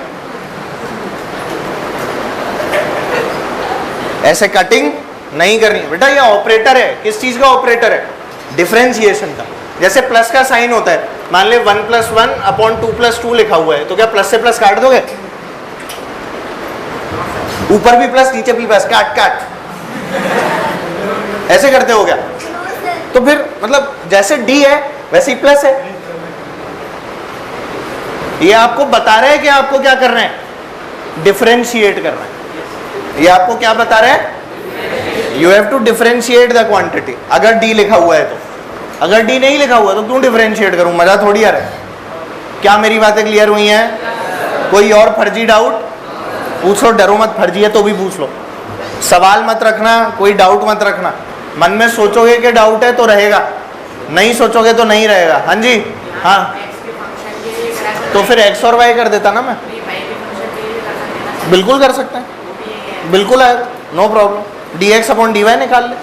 ऐसे कटिंग नहीं करनी है बेटा, ये ऑपरेटर है। किस चीज का ऑपरेटर है? डिफरेंशिएशन का। जैसे प्लस का साइन होता है, मान ले 1 + 1 अपॉन 2 + 2 लिखा हुआ है, तो क्या प्लस से प्लस काट दोगे? ऊपर भी प्लस नीचे भी प्लस, काट काट ऐसे करते हो क्या? तो फिर मतलब जैसे डी है वैसे ही प्लस है। ये आपको बता रहे हैं कि आपको क्या करना है? डिफरेंशिएट करना है। ये आपको क्या बता रहे हैं? You have to differentiate the quantity. अगर डी लिखा हुआ है तो, अगर डी नहीं लिखा हुआ तो क्यों डिफरेंशिएट करूं? मजा थोड़ी आ रहा है। क्या मेरी बातें क्लियर हुई हैं? कोई और फर्जी डाउट पूछ लो, डरो मत, फर्जी है तो भी पूछ लो। सवाल मत रखना, कोई डाउट मत रखना। मन में सोचोगे कि डाउट है तो रहेगा, नहीं सोचोगे तो नहीं रहेगा। हाँ जी, हाँ, तो फिर एक्स और वाई कर देता ना मैं। बिल्कुल कर सकते हैं, बिल्कुल आएगा, no problem. dx upon dy निकाल ले,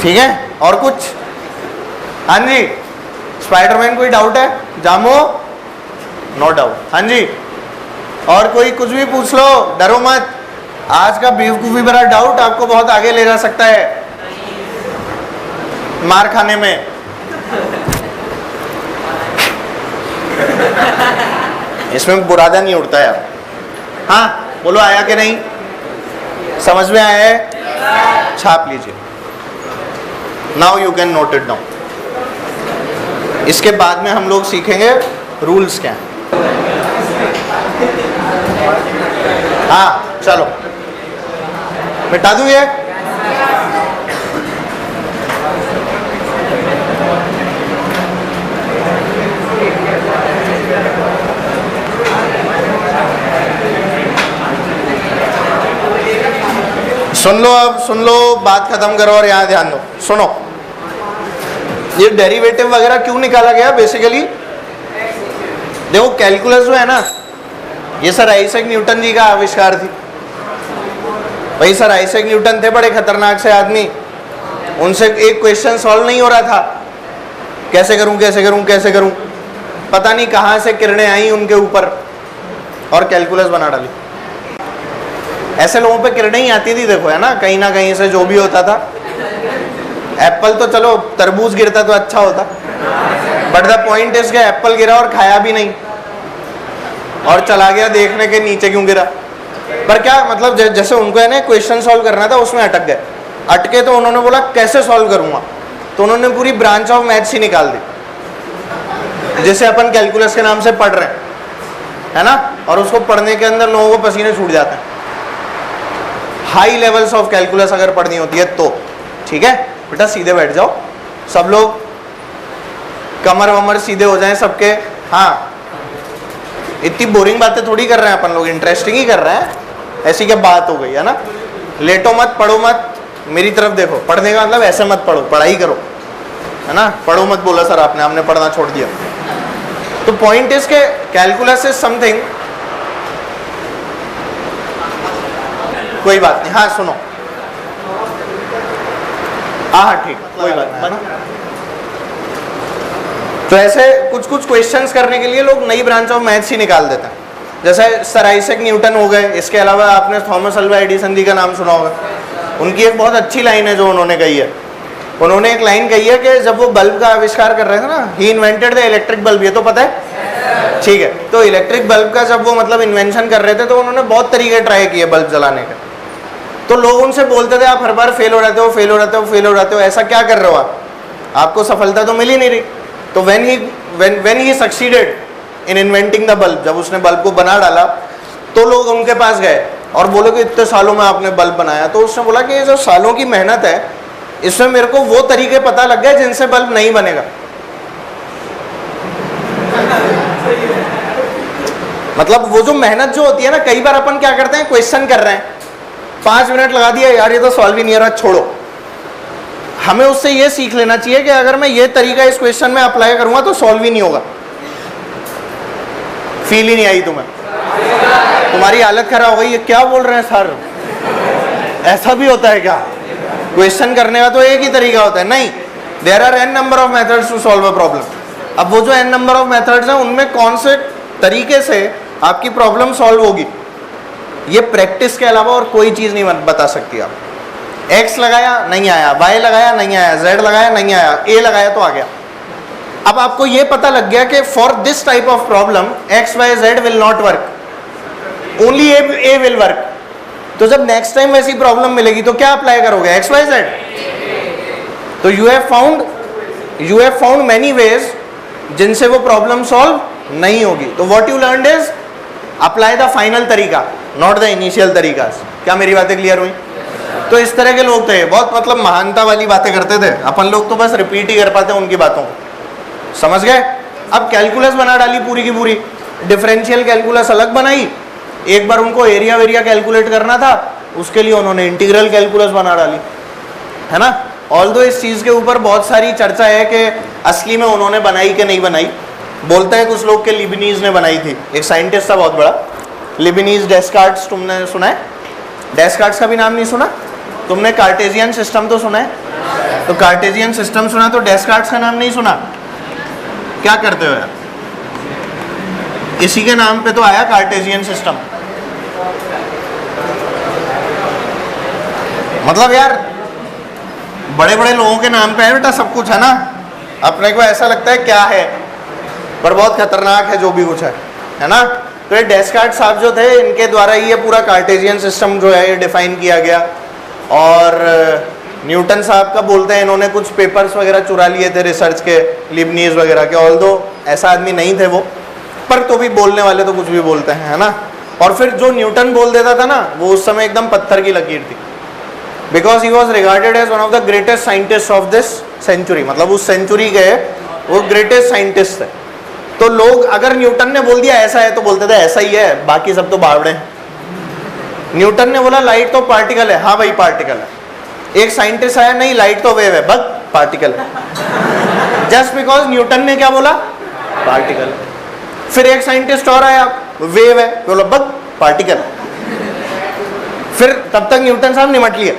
ठीक है। और कुछ? हाँ जी, स्पाइडरमैन कोई डाउट है? जामो, नो डाउट। हाँ जी, और कोई कुछ भी पूछ लो, डरो मत। आज का बेवकूफी भरा डाउट आपको बहुत आगे ले जा सकता है मार खाने में। इसमें बुरादा नहीं उड़ता यार। हाँ बोलो, आया कि नहीं? समझ में आया है? छाप लीजिए। Now you can note it down. इसके बाद में हम लोग सीखेंगे रूल्स क्या है। हाँ चलो, मिटा दूं ये? सुन लो, अब सुन लो, बात खत्म करो और यहाँ ध्यान दो। सुनो, ये डेरिवेटिव वगैरह क्यों निकाला गया? बेसिकली देखो, कैलकुलस जो है ना, ये सर आइजैक न्यूटन जी का आविष्कार थी। भाई सर आइजैक न्यूटन थे बड़े खतरनाक से आदमी, उनसे एक क्वेश्चन सॉल्व नहीं हो रहा था। कैसे करूं कैसे करूं कैसे करूं, पता नहीं कहाँ से किरणें आई उनके ऊपर और कैलकुलस बना डाली। ऐसे लोगों पे किरणें ही आती थी, देखो है ना, कहीं ना कहीं से जो भी होता था। एप्पल तो चलो, तरबूज गिरता तो अच्छा होता, बट द पॉइंट इज के एप्पल गिरा और खाया भी नहीं और चला गया देखने के नीचे क्यों गिरा। पर क्या मतलब, जैसे उनको है ना क्वेश्चन सॉल्व करना था, उसमें अटक गए। अटके तो उन्होंने बोला कैसे सॉल्व करूंगा, तो उन्होंने पूरी ब्रांच ऑफ मैथ्स ही निकाल दी जिसे अपन कैलकुलस के नाम से पढ़ रहे हैं, है ना। और उसको पढ़ने के अंदर लोगों को पसीने छूट जाते हैं। हाई लेवल्स ऑफ कैलकुलस अगर पढ़नी होती है तो, ठीक है बेटा, सीधे बैठ जाओ सब लोग, कमर वमर सीधे हो जाएं सबके। हाँ, इतनी बोरिंग बातें थोड़ी कर रहे हैं अपन लोग, इंटरेस्टिंग ही कर रहे हैं। ऐसी क्या बात हो गई है ना। लेटो मत, पढ़ो मत, मेरी तरफ देखो। पढ़ने का मतलब ऐसे मत पढ़ो, पढ़ाई करो, है ना। पढ़ो मत बोला सर आपने, हमने पढ़ना छोड़ दिया। तो पॉइंट इज के कैलकुलस इज समथिंग, कोई बात नहीं। हाँ सुनो, हाँ ठीक, कोई बात नहीं, है ना। तो ऐसे कुछ कुछ क्वेश्चंस करने के लिए लोग नई ब्रांच ऑफ मैथ्स ही निकाल देते हैं। जैसे सर आइजैक न्यूटन हो गए, इसके अलावा आपने थॉमस अल्वा एडिसन जी का नाम सुना होगा। उनकी एक बहुत अच्छी लाइन है जो उन्होंने कही है। उन्होंने एक लाइन कही है कि जब वो बल्ब का आविष्कार कर रहे थे ना, ही इन्वेंटेड द इलेक्ट्रिक बल्ब, ये तो पता है, ठीक है। तो इलेक्ट्रिक बल्ब का जब वो मतलब इन्वेंशन कर रहे थे, तो उन्होंने बहुत तरीके ट्राई किए बल्ब जलाने के। तो लोग उनसे बोलते थे आप हर बार फेल हो जाते हो, फेल हो जाते हो, फेल हो जाते हो, ऐसा क्या कर रहे हो आप, आपको सफलता तो मिल ही नहीं रही। तो when he succeeded in inventing the bulb, जब उसने बल्ब को बना डाला, तो लोग उनके पास गए और बोले कि इतने सालों में आपने बल्ब बनाया। तो उसने बोला कि ये जो सालों की मेहनत है, इसमें मेरे को वो तरीके पता लग गए जिनसे बल्ब नहीं बनेगा। मतलब वो जो मेहनत जो होती है ना, कई बार अपन क्या करते हैं, क्वेश्चन कर रहे हैं, 5 मिनट लगा दिया, यार ये तो सॉल्व ही नहीं हो रहा, छोड़ो। हमें उससे ये सीख लेना चाहिए कि अगर मैं ये तरीका इस क्वेश्चन में अप्लाई करूंगा तो सॉल्व ही नहीं होगा। फील ही नहीं आई तुम्हें, तुम्हारी हालत खराब हो गई, ये क्या बोल रहे हैं सर, ऐसा भी होता है क्या? क्वेश्चन करने का तो एक ही तरीका होता है, नहीं, there are n number of methods to solve a problem. अब वो जो n नंबर ऑफ मेथड्स हैं, उनमें कौन से तरीके से आपकी प्रॉब्लम सॉल्व होगी, ये प्रैक्टिस के अलावा और कोई चीज़ नहीं बता सकती आप। x लगाया नहीं आया, y लगाया नहीं आया, z लगाया नहीं आया, a लगाया तो आ गया। अब आपको ये पता लग गया कि for this type of problem x, y, z will not work, only a will work. तो जब नेक्स्ट टाइम वैसी प्रॉब्लम मिलेगी तो क्या अप्लाई करोगे? x, y, z। तो you have found many ways जिनसे वो प्रॉब्लम सॉल्व नहीं होगी। तो what you learned is apply the final तरीका, नॉट द इनिशियल तरीका। क्या मेरी बातें क्लियर हुई? तो इस तरह के लोग थे, बहुत मतलब महानता वाली बातें करते थे। अपन लोग तो बस रिपीट ही कर पाते हैं उनकी बातों को, समझ गए? अब कैलकुलस बना डाली पूरी की पूरी, डिफरेंशियल कैलकुलस अलग बनाई। एक बार उनको एरिया वेरिया कैलकुलेट करना था, उसके लिए उन्होंने इंटीग्रल कैलकुलस बना डाली, है ना। ऑल्दो इस चीज़ के ऊपर बहुत सारी चर्चा है कि असली में उन्होंने बनाई कि नहीं बनाई। बोलते हैं कुछ लोग के लिबनीज ने बनाई थी, एक साइंटिस्ट था बहुत बड़ा, लिबनीज डेस्कार्ट्स। तुमने सुना है? डेस्कार्ट्स का भी नाम नहीं सुना? तुमने कार्टेशियन सिस्टम तो सुना है? तो कार्टेशियन सिस्टम सुना तो डेस्कार्ट्स का नाम नहीं सुना? क्या करते हो यार? इसी के नाम पे तो आया कार्टेशियन सिस्टम। मतलब यार बड़े बड़े लोगों के नाम पे है बेटा सब कुछ, है ना। अपने को ऐसा लगता है क्या है, पर बहुत खतरनाक है जो भी कुछ है ना। तो ये डेस्कार्ट साहब जो थे, इनके द्वारा ये पूरा कार्टेशियन सिस्टम जो है ये डिफाइन किया गया। और न्यूटन साहब का बोलते हैं इन्होंने कुछ पेपर्स वगैरह चुरा लिए थे रिसर्च के, लिबनीज वगैरह के। ऑल्दो ऐसा आदमी नहीं थे वो, पर तो भी बोलने वाले तो कुछ भी बोलते हैं, है ना। और फिर जो न्यूटन बोल देता था ना, वो उस समय एकदम पत्थर की लकीर थी, because he was regarded as one of the greatest scientist of this century. मतलब उस सेंचुरी के वो ग्रेटेस्ट साइंटिस्ट थे। तो लोग अगर न्यूटन ने बोल दिया ऐसा है तो बोलते थे ऐसा ही है, बाकी सब तो बावड़े हैं। न्यूटन ने बोला लाइट तो पार्टिकल है, हाँ भाई पार्टिकल है। एक साइंटिस्ट आया, नहीं लाइट तो वेव है, बस पार्टिकल है। जस्ट बिकॉज न्यूटन ने क्या बोला? पार्टिकल। फिर एक साइंटिस्ट और आया, वेव है, बोला बस पार्टिकल। फिर तब तक न्यूटन साहब निमट लिए।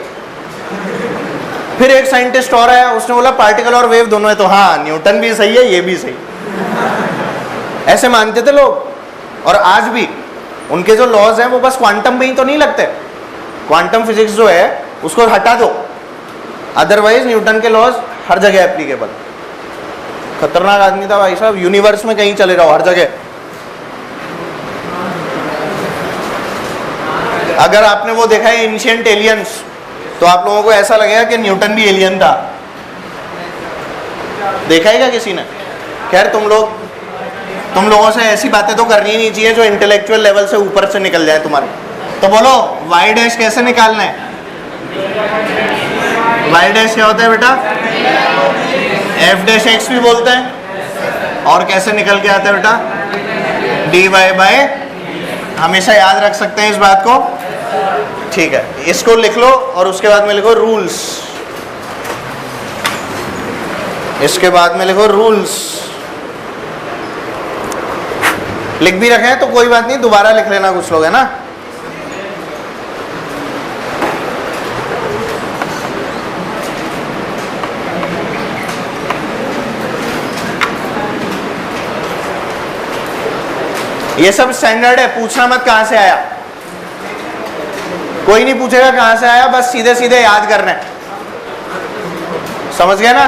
फिर एक साइंटिस्ट और आया, उसने बोला पार्टिकल और वेव दोनों है, तो हाँ न्यूटन भी सही है ये भी सही। ऐसे मानते थे लोग। और आज भी उनके जो लॉज हैं वो बस क्वांटम में ही तो नहीं लगते। क्वांटम फिजिक्स जो है उसको हटा दो, अदरवाइज न्यूटन के लॉज हर जगह एप्लीकेबल। खतरनाक आदमी था भाई साहब, यूनिवर्स में कहीं चले जाओ हर जगह। अगर आपने वो देखा है एंशिएंट एलियंस, तो आप लोगों को ऐसा लगेगा कि न्यूटन भी एलियन था। देखा है क्या किसी ने? खैर तुम लोगों से ऐसी बातें तो करनी ही नहीं चाहिए जो इंटेलेक्चुअल लेवल से ऊपर से निकल जाए तुम्हारे। तो बोलो वाई डैश कैसे निकालना है? वाई डैश क्या होता है बेटा? एफ डैश एक्स भी बोलते हैं। और कैसे निकल के आता है बेटा? डी वाई बाय, हमेशा याद रख सकते हैं इस बात को, ठीक है। इसको लिख लो और उसके बाद में लिखो रूल्स। इसके बाद में लिखो रूल्स। लिख भी रखे हैं तो कोई बात नहीं, दोबारा लिख लेना कुछ लोग, है ना। ये सब स्टैंडर्ड है, पूछना मत कहां से आया। कोई नहीं पूछेगा कहां से आया, बस सीधे सीधे याद करना है। समझ गए ना?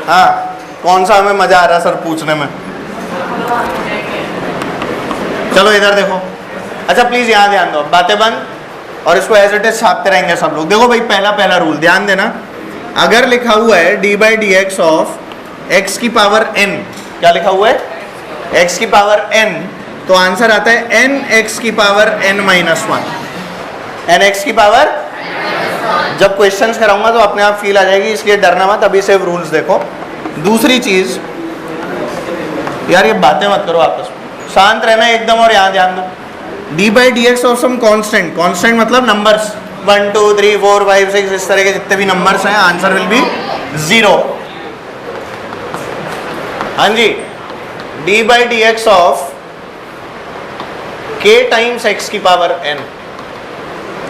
हाँ, कौन सा हमें मजा आ रहा है सर पूछने में। चलो इधर देखो। अच्छा प्लीज यहाँ ध्यान दो, बातें बंद, और इसको एज इट इज छापते रहेंगे सब लोग। देखो भाई पहला रूल ध्यान देना। अगर लिखा हुआ है D by D X of x की पावर n, क्या लिखा हुआ है? x की पावर n, तो आंसर आता है n x की power n minus 1। n x की पावर, जब क्वेश्चंस कराऊंगा तो अपने आप फील आ जाएगी, इसलिए डरना मत। अभी सिर्फ रूल्स देखो। दूसरी चीज यार, ये बातें मत करो आपस में, शांत रहना एकदम। और यहाँ ध्यान दो, D by D X of some constant, constant मतलब नंबर्स 1 2 3 4 5 6 इस तरह के जितने भी नंबर्स हैं, आंसर विल बी 0। हाँ जी, D by D X of k times x की पावर n।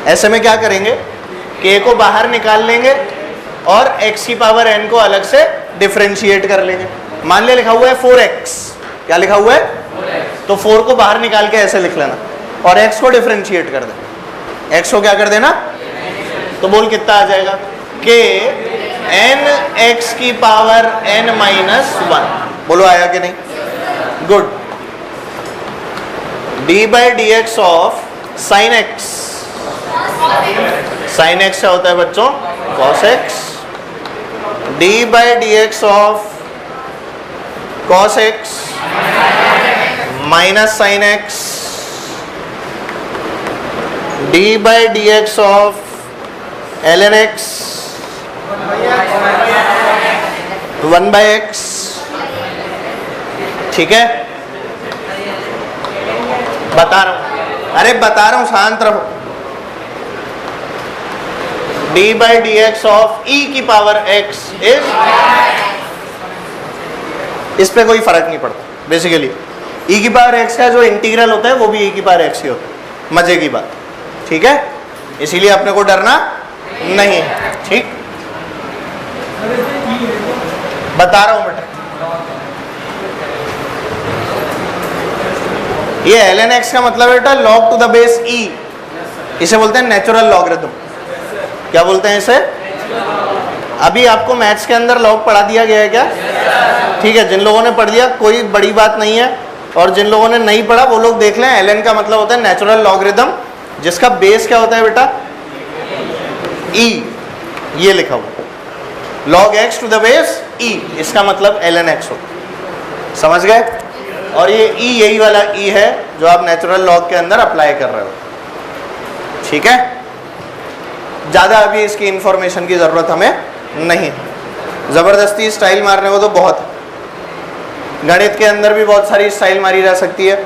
ऐसे में क्या करेंगे, k को बाहर निकाल लेंगे और x की पावर n को अलग से डिफरेंशिएट कर लेंगे। मान ले लिखा हुआ है 4x, क्या लिखा हुआ है? 4x। तो 4 को बाहर निकाल के ऐसे लिख लेना और x को डिफरेंशिएट कर देना। x को क्या कर देना, तो बोल कितना आ जाएगा कि n x की पावर n माइनस 1। बोलो आया कि नहीं? Good. d by D X of sine x, sine x क्या होता है बच्चों? cos x। d by D X of cos x minus sine x, d by D X of ln x 1 by x। ठीक है, बता रहा हूं, अरे बता रहा हूं, शांत रहो। d by D X of e की पावर x इज, इस पे कोई फर्क नहीं पड़ता बेसिकली। e की पावर x का जो इंटीग्रल होता है वो भी e की पावर x ही होता है, मजे की बात। ठीक है, इसीलिए अपने को डरना नहीं है। ठीक, बता रहा हूं बेटा, ये ln x का मतलब बेटा log to the base e, इसे बोलते हैं नेचुरल लॉगरिथम। क्या बोलते हैं इसे? अभी आपको मैथ्स के अंदर log पढ़ा दिया गया है क्या? ठीक है, जिन लोगों ने पढ़ लिया कोई बड़ी बात नहीं है, और जिन लोगों ने नहीं पढ़ा वो लोग देख लें। ln का मतलब होता है नेचुरल लॉगरिथम, जिसका बेस क्या होता है बेटा? e, ये लिखा हुआ log x to the base e, इसका मतलब ln x हो। समझ गए? और ये e यही वाला e है जो आप नेचुरल लॉग के अंदर अप्लाई कर रहे हो। ठीक है, ज़्यादा अभी इसकी इंफॉर्मेशन की ज़रूरत हमें नहीं। ज़बरदस्ती स्टाइल मारने को तो बहुत है, गणित के अंदर भी बहुत सारी स्टाइल मारी जा सकती है,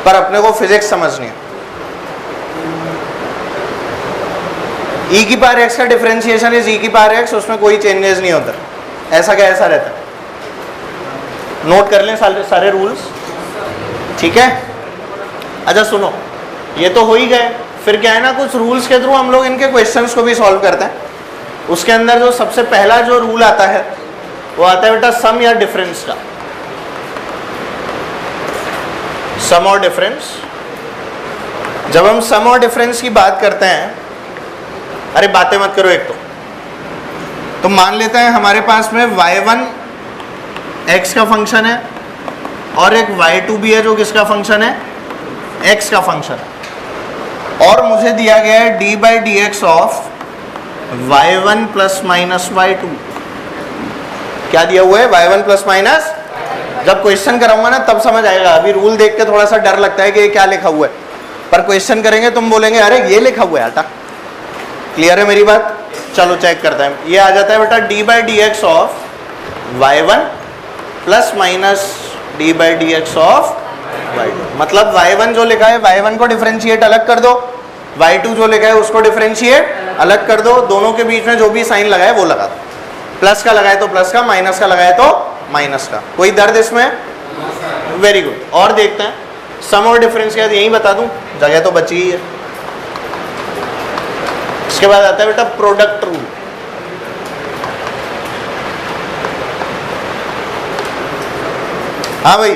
पर अपने को फिजिक्स समझनी है। e की पावर x का डिफरेंशिएशन इज e की पावर x, उसमें कोई चेंजेस नहीं होता। ऐसा क्या ऐसा रहता है? नोट कर लें सारे रूल्स। ठीक है, अच्छा सुनो, ये तो हो ही गए, फिर क्या है ना, कुछ रूल्स के थ्रू हम लोग इनके क्वेश्चंस को भी सॉल्व करते हैं। उसके अंदर जो सबसे पहला जो रूल आता है वो आता है बेटा सम या डिफरेंस का। सम और डिफरेंस, जब हम सम और डिफरेंस की बात करते हैं, अरे बातें मत करो एक तो मान लेते हैं हमारे पास में y1 x का फंक्शन है और एक y2 भी है जो किसका फंक्शन है? x का फंक्शन है, और मुझे दिया गया है d by D X of y1 plus minus y2। क्या दिया हुआ है? y1 plus minus. जब क्वेश्चन कराऊंगा ना तब समझ आएगा, अभी रूल देख के थोड़ा सा डर लगता है कि ये क्या लिखा हुआ है, पर क्वेश्चन करेंगे तुम बोलेंगे अरे ये लिखा हुआ है हटा। क्लियर है मेरी बात? चलो चेक करते हैं। ये आ जाता है बेटा d by D X of y1 plus minus d by D X of y2। मतलब y1 जो लिखा है y1 को डिफरेंशिएट अलग कर दो, y2 जो लिखा है उसको डिफरेंशिएट अलग कर दो, दोनों के बीच में जो भी साइन लगाए वो लगा दो। प्लस का लगाए तो प्लस का, माइनस का लगाए तो माइनस का। कोई दर्द इसमें? Very good. और देखते हैं सम और डिफरेंस के बाद यही बता दूं, जगह तो बची ही है। इसके बाद आता है बेटा प्रोडक्ट रूल। हाँ भाई,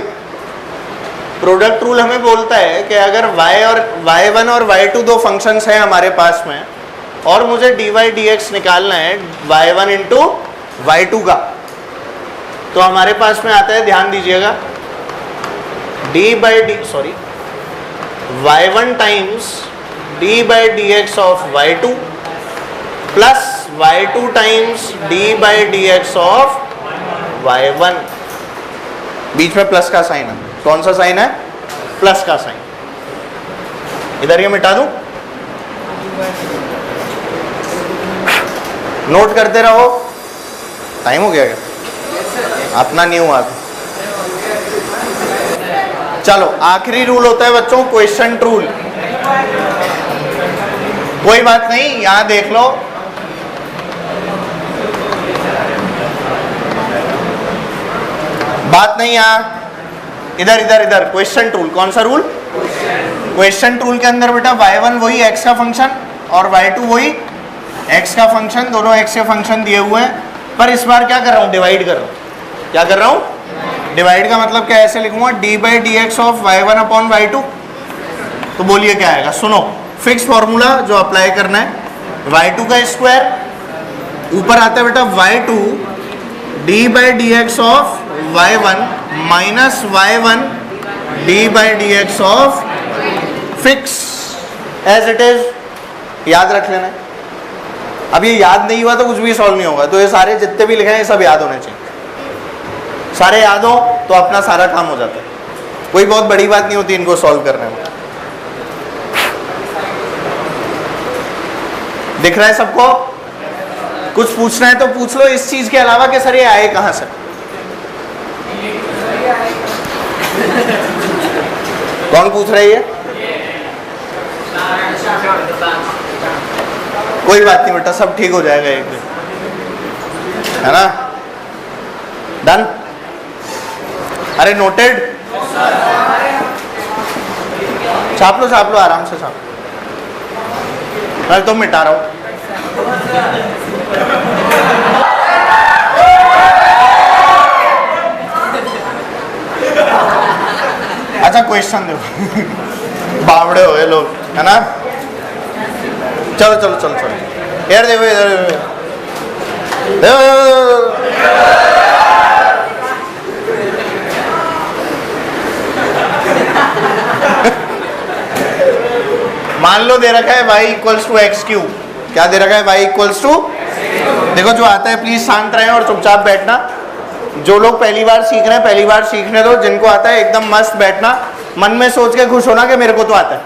प्रोडक्ट रूल हमें बोलता है कि अगर y1 और y2 दो फंक्शंस हैं हमारे पास में, और मुझे dy dx निकालना है y1 इंटू y2 का, तो हमारे पास में आता है, ध्यान दीजिएगा, y1 times d by D X of y2 plus y2 times d by D X of y1। बीच में प्लस का साइन है, कौन सा साइन है? प्लस का साइन। इधर ये मिटा दूं, नोट करते रहो। टाइम हो गया क्या? अपना न्यू आ। चलो आखिरी रूल होता है बच्चों क्वेश्चन रूल। कोई बात नहीं, यहां देख लो, बात नहीं यहां, इधर इधर इधर क्वेश्चन रूल। कौन सा रूल? क्वेश्चन रूल के अंदर बेटा y1 वही x का फंक्शन और y2 वही x का फंक्शन, दोनों x के फंक्शन दिए हुए हैं, पर इस बार क्या कर रहा हूं? डिवाइड कर रहा हूं। क्या कर रहा हूं? डिवाइड का मतलब क्या ऐसे लिखूंगा, d by D X of y1 upon y2। तो बोलिए क्या आएगा? सुनो, फिक्स फॉर्मूला जो अप्लाई करना है, y2 का स्क्वायर ऊपर आता है बेटा y2 D by D X of y1 minus y1 D by D X of fix as it is. याद रख लेना है। अब ये याद नहीं हुआ तो कुछ भी सॉल्व नहीं होगा, तो ये सारे जितने भी लिखे हैं ये सब याद होने चाहिए। सारे याद हो तो अपना सारा काम हो जाता है, कोई बहुत बड़ी बात नहीं होती इनको सॉल्व करने में। दिख रहा है सबको? कुछ पूछना है तो पूछ लो इस चीज के अलावा कि सर ये आए कहां से। कौन पूछ रही है? कोई बात नहीं बेटा, सब ठीक हो जाएगा एक दिन, है ना? डन? अरे नोटेड? छाप लो आराम से छाप। मैं तो मिटा रहा हूं। अच्छा क्वेश्चन दो। बावड़े हो ये लोग, है ना? चलो चलो चलो चलो यार, देखो इधर मान लो दे रखा है y equals to X cube. क्या दे रखा है? y इक्वल्स टू, देखो जो आता है प्लीज शांत रहें और चुपचाप बैठना। जो लोग पहली बार सीख रहे हैं पहली बार सीखने दो, जिनको आता है एकदम मस्त बैठना, मन में सोच के खुश होना कि मेरे को तो आता है।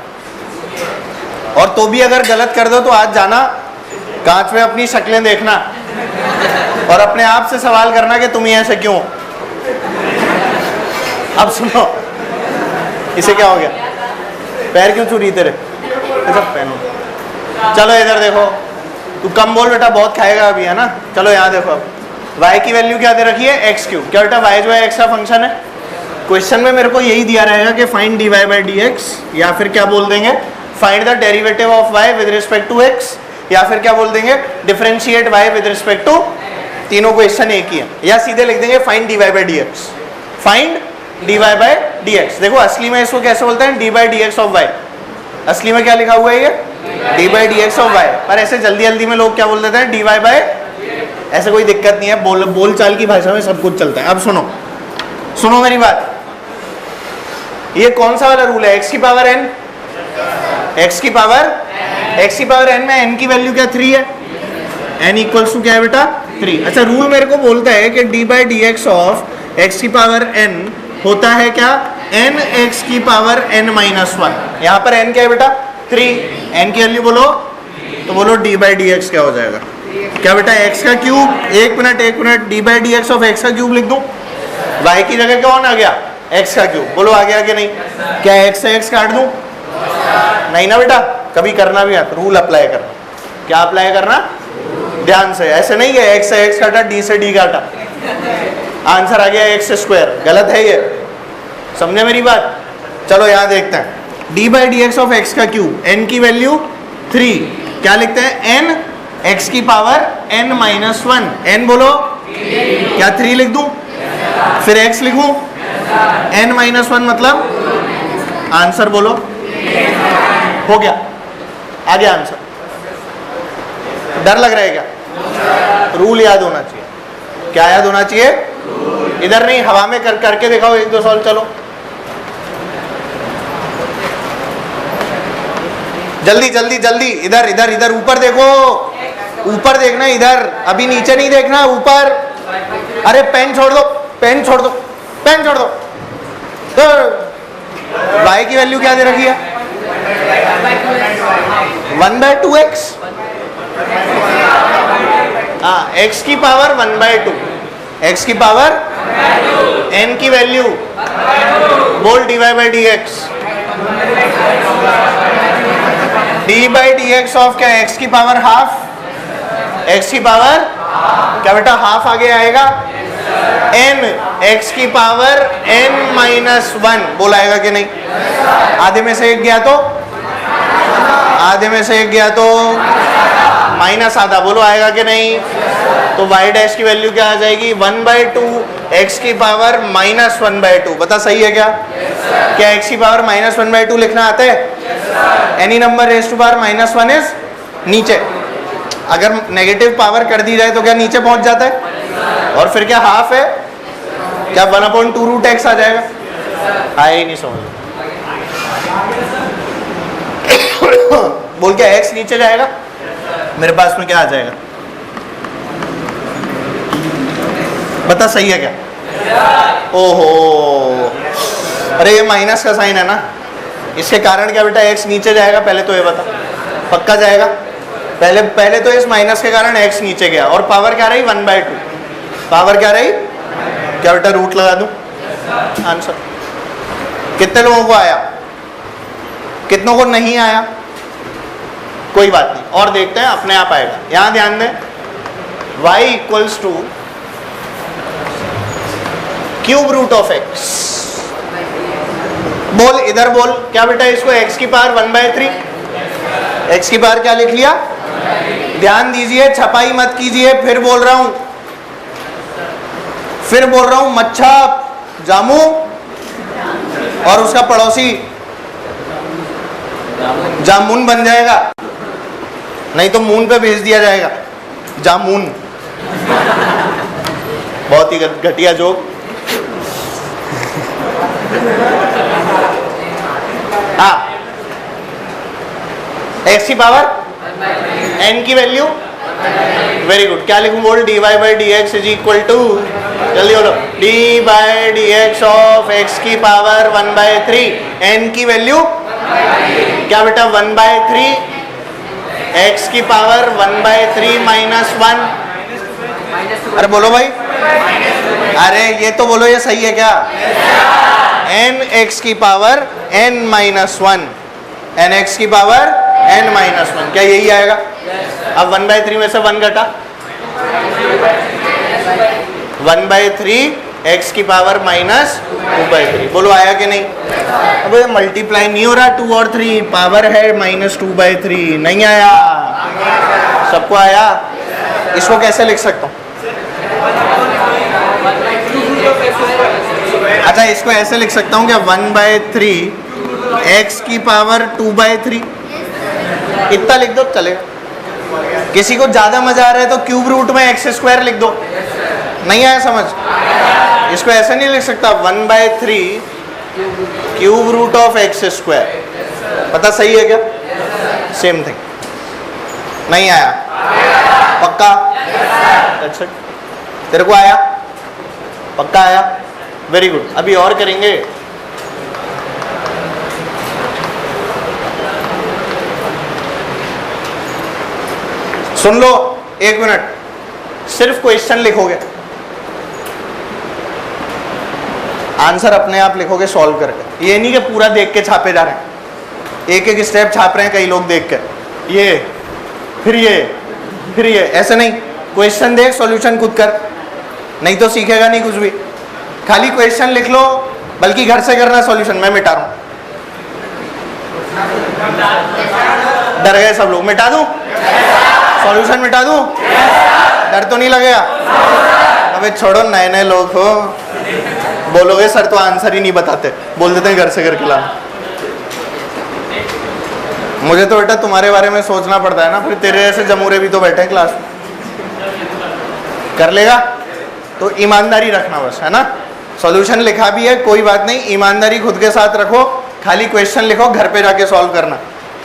और तो भी अगर गलत कर दो तो आज जाना कांच में अपनी शक्लें देखना और अपने आप से सवाल करना कि तुम ही ऐसे क्यों। अब सुनो, इसे क्या हो गया? पैर क्यों चुरी तेरे? अच्छा पहनो। चलो इधर देखो, तू कम बोल बेटा, बहुत खाएगा अभी, है ना? चलो यहाँ देखो, अब y की वैल्यू क्या दे रखी है? X cube. क्या बेटा y जो है x का फंक्शन है? क्वेश्चन में मेरे को यही दिया रहेगा कि find dy by D X, या फिर क्या बोल देंगे find the derivative of y with respect to x, या फिर क्या बोल देंगे differentiate y with respect to, तीनों क्वेश्चन एक ही है। या सीधे लिख देंगे find dy by D X, find dy by D X. देखो असली में इसको कैसे बोलते हैं? d by D X of y। असली में क्या लिखा हुआ है ये? d by D X of y। पर ऐसे जल्दी जल्दी में लोग क्या बोल देते हैं? dy बाई, ऐसे कोई दिक्कत नहीं है, बोल चाल की भाषा में सब कुछ चलता है। अब सुनो मेरी बात, ये कौन सा वाला रूल है? x की पावर n, x की पावर n में n की वैल्यू क्या? 3 है। n इक्वल्स टू क्या है बेटा? 3। अच्छा रूल मेरे को बोलता है कि d by D X of x की पावर n होता है क्या? n x की पावर n माइनस 1। यहाँ पर n क्या है बेटा? 3। n की वैल्यू बोलो तो बोलो d बाई डी एक्स क्या हो जाएगा? क्या बेटा? x का क्यूब, एक minute d by D X of x का क्यूब लिख दूं, y की जगह कौन आ गया? x का क्यूब। बोलो आ गया कि नहीं? क्या x से x काट दूं? नहीं ना बेटा, कभी करना भी है तो रूल अप्लाई करना। क्या अप्लाई करना? ध्यान से, ऐसे नहीं है x से x काटा d से d काटा, आंसर आ गया x स्क्वायर। गलत है ये, समझे मेरी बात? चलो यहाँ देखते हैं, d by D X of x का क्यूब, n की वैल्यू 3, क्या लिखते हैं? n x की पावर n माइनस 1। n बोलो क्या? 3 लिख दूं, फिर x लिखूं, n माइनस 1 मतलब आंसर बोलो, हो गया, आ गया आंसर। डर लग रहा है क्या? रूल याद होना चाहिए। क्या याद होना चाहिए? इधर नहीं, हवा में करके दिखाओ एक दो सॉल्व। चलो जल्दी जल्दी जल्दी, इधर इधर इधर, ऊपर देखो, ऊपर देखना, इधर, अभी नीचे नहीं देखना, ऊपर। अरे पेन छोड़ दो, पेन छोड़ दो, पेन छोड़ दो। तो y की वैल्यू क्या दे रखी है? 1/2x। हाँ, x की पावर 1/2, x की पावर n की वैल्यू बोल dy by D x, d by D X of क्या? x की पावर हाफ, x की पावर क्या बेटा? हाफ आगे आएगा, n x की पावर n माइनस 1। बोल आएगा कि नहीं? आधे में से एक गया तो, आधे में से एक गया तो माइनस आधा। बोलो आएगा कि नहीं? तो y डैश की वैल्यू क्या आ जाएगी? 1/2 x की पावर माइनस 1/2। बता सही है क्या? क्या x की पावर माइनस 1/2 लिखना आता है? Any number raise to power -1 is नीचे। अगर नेगेटिव पावर कर दी जाए तो क्या नीचे पहुंच जाता है? और फिर क्या हाफ है? क्या 1/2√x आ जाएगा? आया ही नहीं समझ। बोल क्या x नीचे जाएगा, मेरे पास में क्या आ जाएगा? बता सही है क्या? ओहो, अरे ये माइनस का साइन है ना, इसके कारण क्या बेटा x नीचे जाएगा? पहले तो ये बता, पक्का जाएगा? पहले तो इस माइनस के कारण x नीचे गया, और पावर क्या रही? 1/2। पावर क्या रही? क्या बेटा रूट लगा दूं? आंसर। कितने लोगों को आया? कितनों को नहीं आया? कोई बात नहीं, और देखते हैं, अपने आप आएगा। यहां ध्यान दें, y equals to cube root of x। बोल, इधर बोल, क्या बेटा इसको x की पावर 1/3, x की पावर क्या लिख लिया? ध्यान दीजिए, छपाई मत कीजिए, फिर बोल रहा हूं मच्छा, जामू और उसका पड़ोसी जामुन बन जाएगा, नहीं तो मून पे भेज दिया जाएगा। जामुन, बहुत ही घटिया जोक। हाँ, x की पावर n की वैल्यू, वेरी गुड। क्या लिखूं? बोल, dy/dx इज इक्वल टू, जल्दी बोलो, dy/dx ऑफ x की पावर 1/3, n की वैल्यू क्या बेटा? 1/3, x की पावर 1/3 -1। अरे बोलो भाई, अरे ये तो बोलो, ये सही है क्या? n x की पावर n-1, n x की पावर n-1, क्या यही आएगा? अब 1/3 में से 1 घटा, 1/3 x की पावर -2/3। बोलो आया कि नहीं? अब मल्टीप्लाई नहीं हो रहा, 2 और 3, पावर है -2/3, नहीं आया। सबको आया? इसको कैसे लिख सकता हूँ? अच्छा, इसको ऐसे लिख सकता हूँ क्या? 1/3 x की पावर 2/3, इतना लिख दो चलेगा। किसी को ज्यादा मजा आ रहा है तो क्यूब रूट में x² लिख दो। नहीं आया समझ? इसको ऐसे नहीं लिख सकता, 1/3 क्यूब रूट ऑफ x²। पता सही है क्या? Same thing. नहीं आया? पक्का? अच्छा, तेरे को आया? पक्का आया? Very good. अभी और करेंगे। सुन लो, 1 मिनट, सिर्फ क्वेश्चन लिखोगे, आंसर अपने आप लिखोगे सॉल्व करके। ये नहीं कि पूरा देख के छापे जा रहे हैं, एक एक स्टेप छाप रहे हैं कई लोग देख के, ये फिर ये फिर ये, ऐसे नहीं। क्वेश्चन देख, सॉल्यूशन खुद कर, नहीं तो सीखेगा नहीं कुछ भी। खाली क्वेश्चन लिख लो, बल्कि घर से करना सॉल्यूशन। मैं मिटा रहा हूं, डर गए सब लोग? मिटा दूं सॉल्यूशन? मिटा दूं? डर तो नहीं लगेगा? अबे छोड़ो, नए नए लोग हो, बोलोगे सर तो आंसर ही नहीं बताते, बोल देते हैं घर से करके लाना। मुझे तो बेटा तुम्हारे बारे में सोचना पड़ता है ना, फिर तेरे जैसे जमूरे भी तो बैठे हैं क्लास में। कर लेगा तो ईमानदारी रखना बस, है ना। सॉल्यूशन लिखा भी है, कोई बात नहीं, ईमानदारी खुद के साथ रखो। खाली क्वेश्चन लिखो, घर पे जाके सॉल्व करना।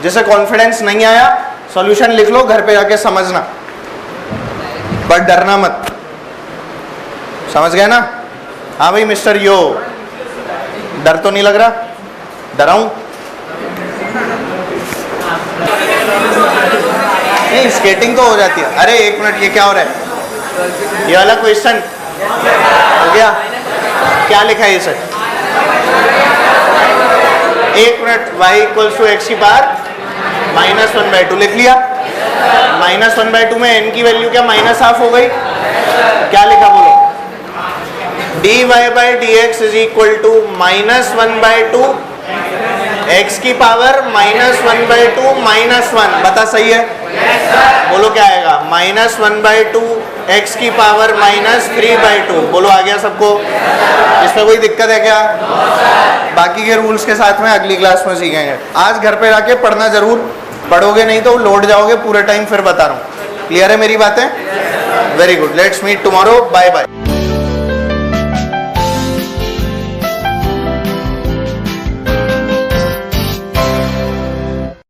जैसे कॉन्फिडेंस नहीं आया, सॉल्यूशन लिख लो, घर पे जाके समझना, पर डरना मत। समझ गए ना? हाँ भाई मिस्टर यो, डर तो नहीं लग रहा? डराऊं? नहीं, स्केटिंग तो हो जाती है। अरे 1 मिनट, ये क्या हो रहा है? ये वाला क्वेश्चन हो गया? क्या लिखा है ये sir? 1 minute, y equals to x की पावर -1/2 लिख लिया। -1/2 में n की वैल्यू क्या -½ हो गई? क्या लिखा बोलो? dy/dx is equal to -1/2 x की पावर -1/2 -1। बता सही है? बोलो क्या आएगा? -1/2 x की पावर -3/2। बोलो आ गया सबको? इसमें कोई दिक्कत है क्या? बाकी के रूल्स के साथ में अगली क्लास में सीखेंगे। आज घर पे जाके पढ़ना जरूर, पढ़ोगे नहीं तो लौट जाओगे पूरे टाइम, फिर बता रहा हूँ। क्लियर है मेरी बातें? Very good, let's meet tomorrow, bye bye.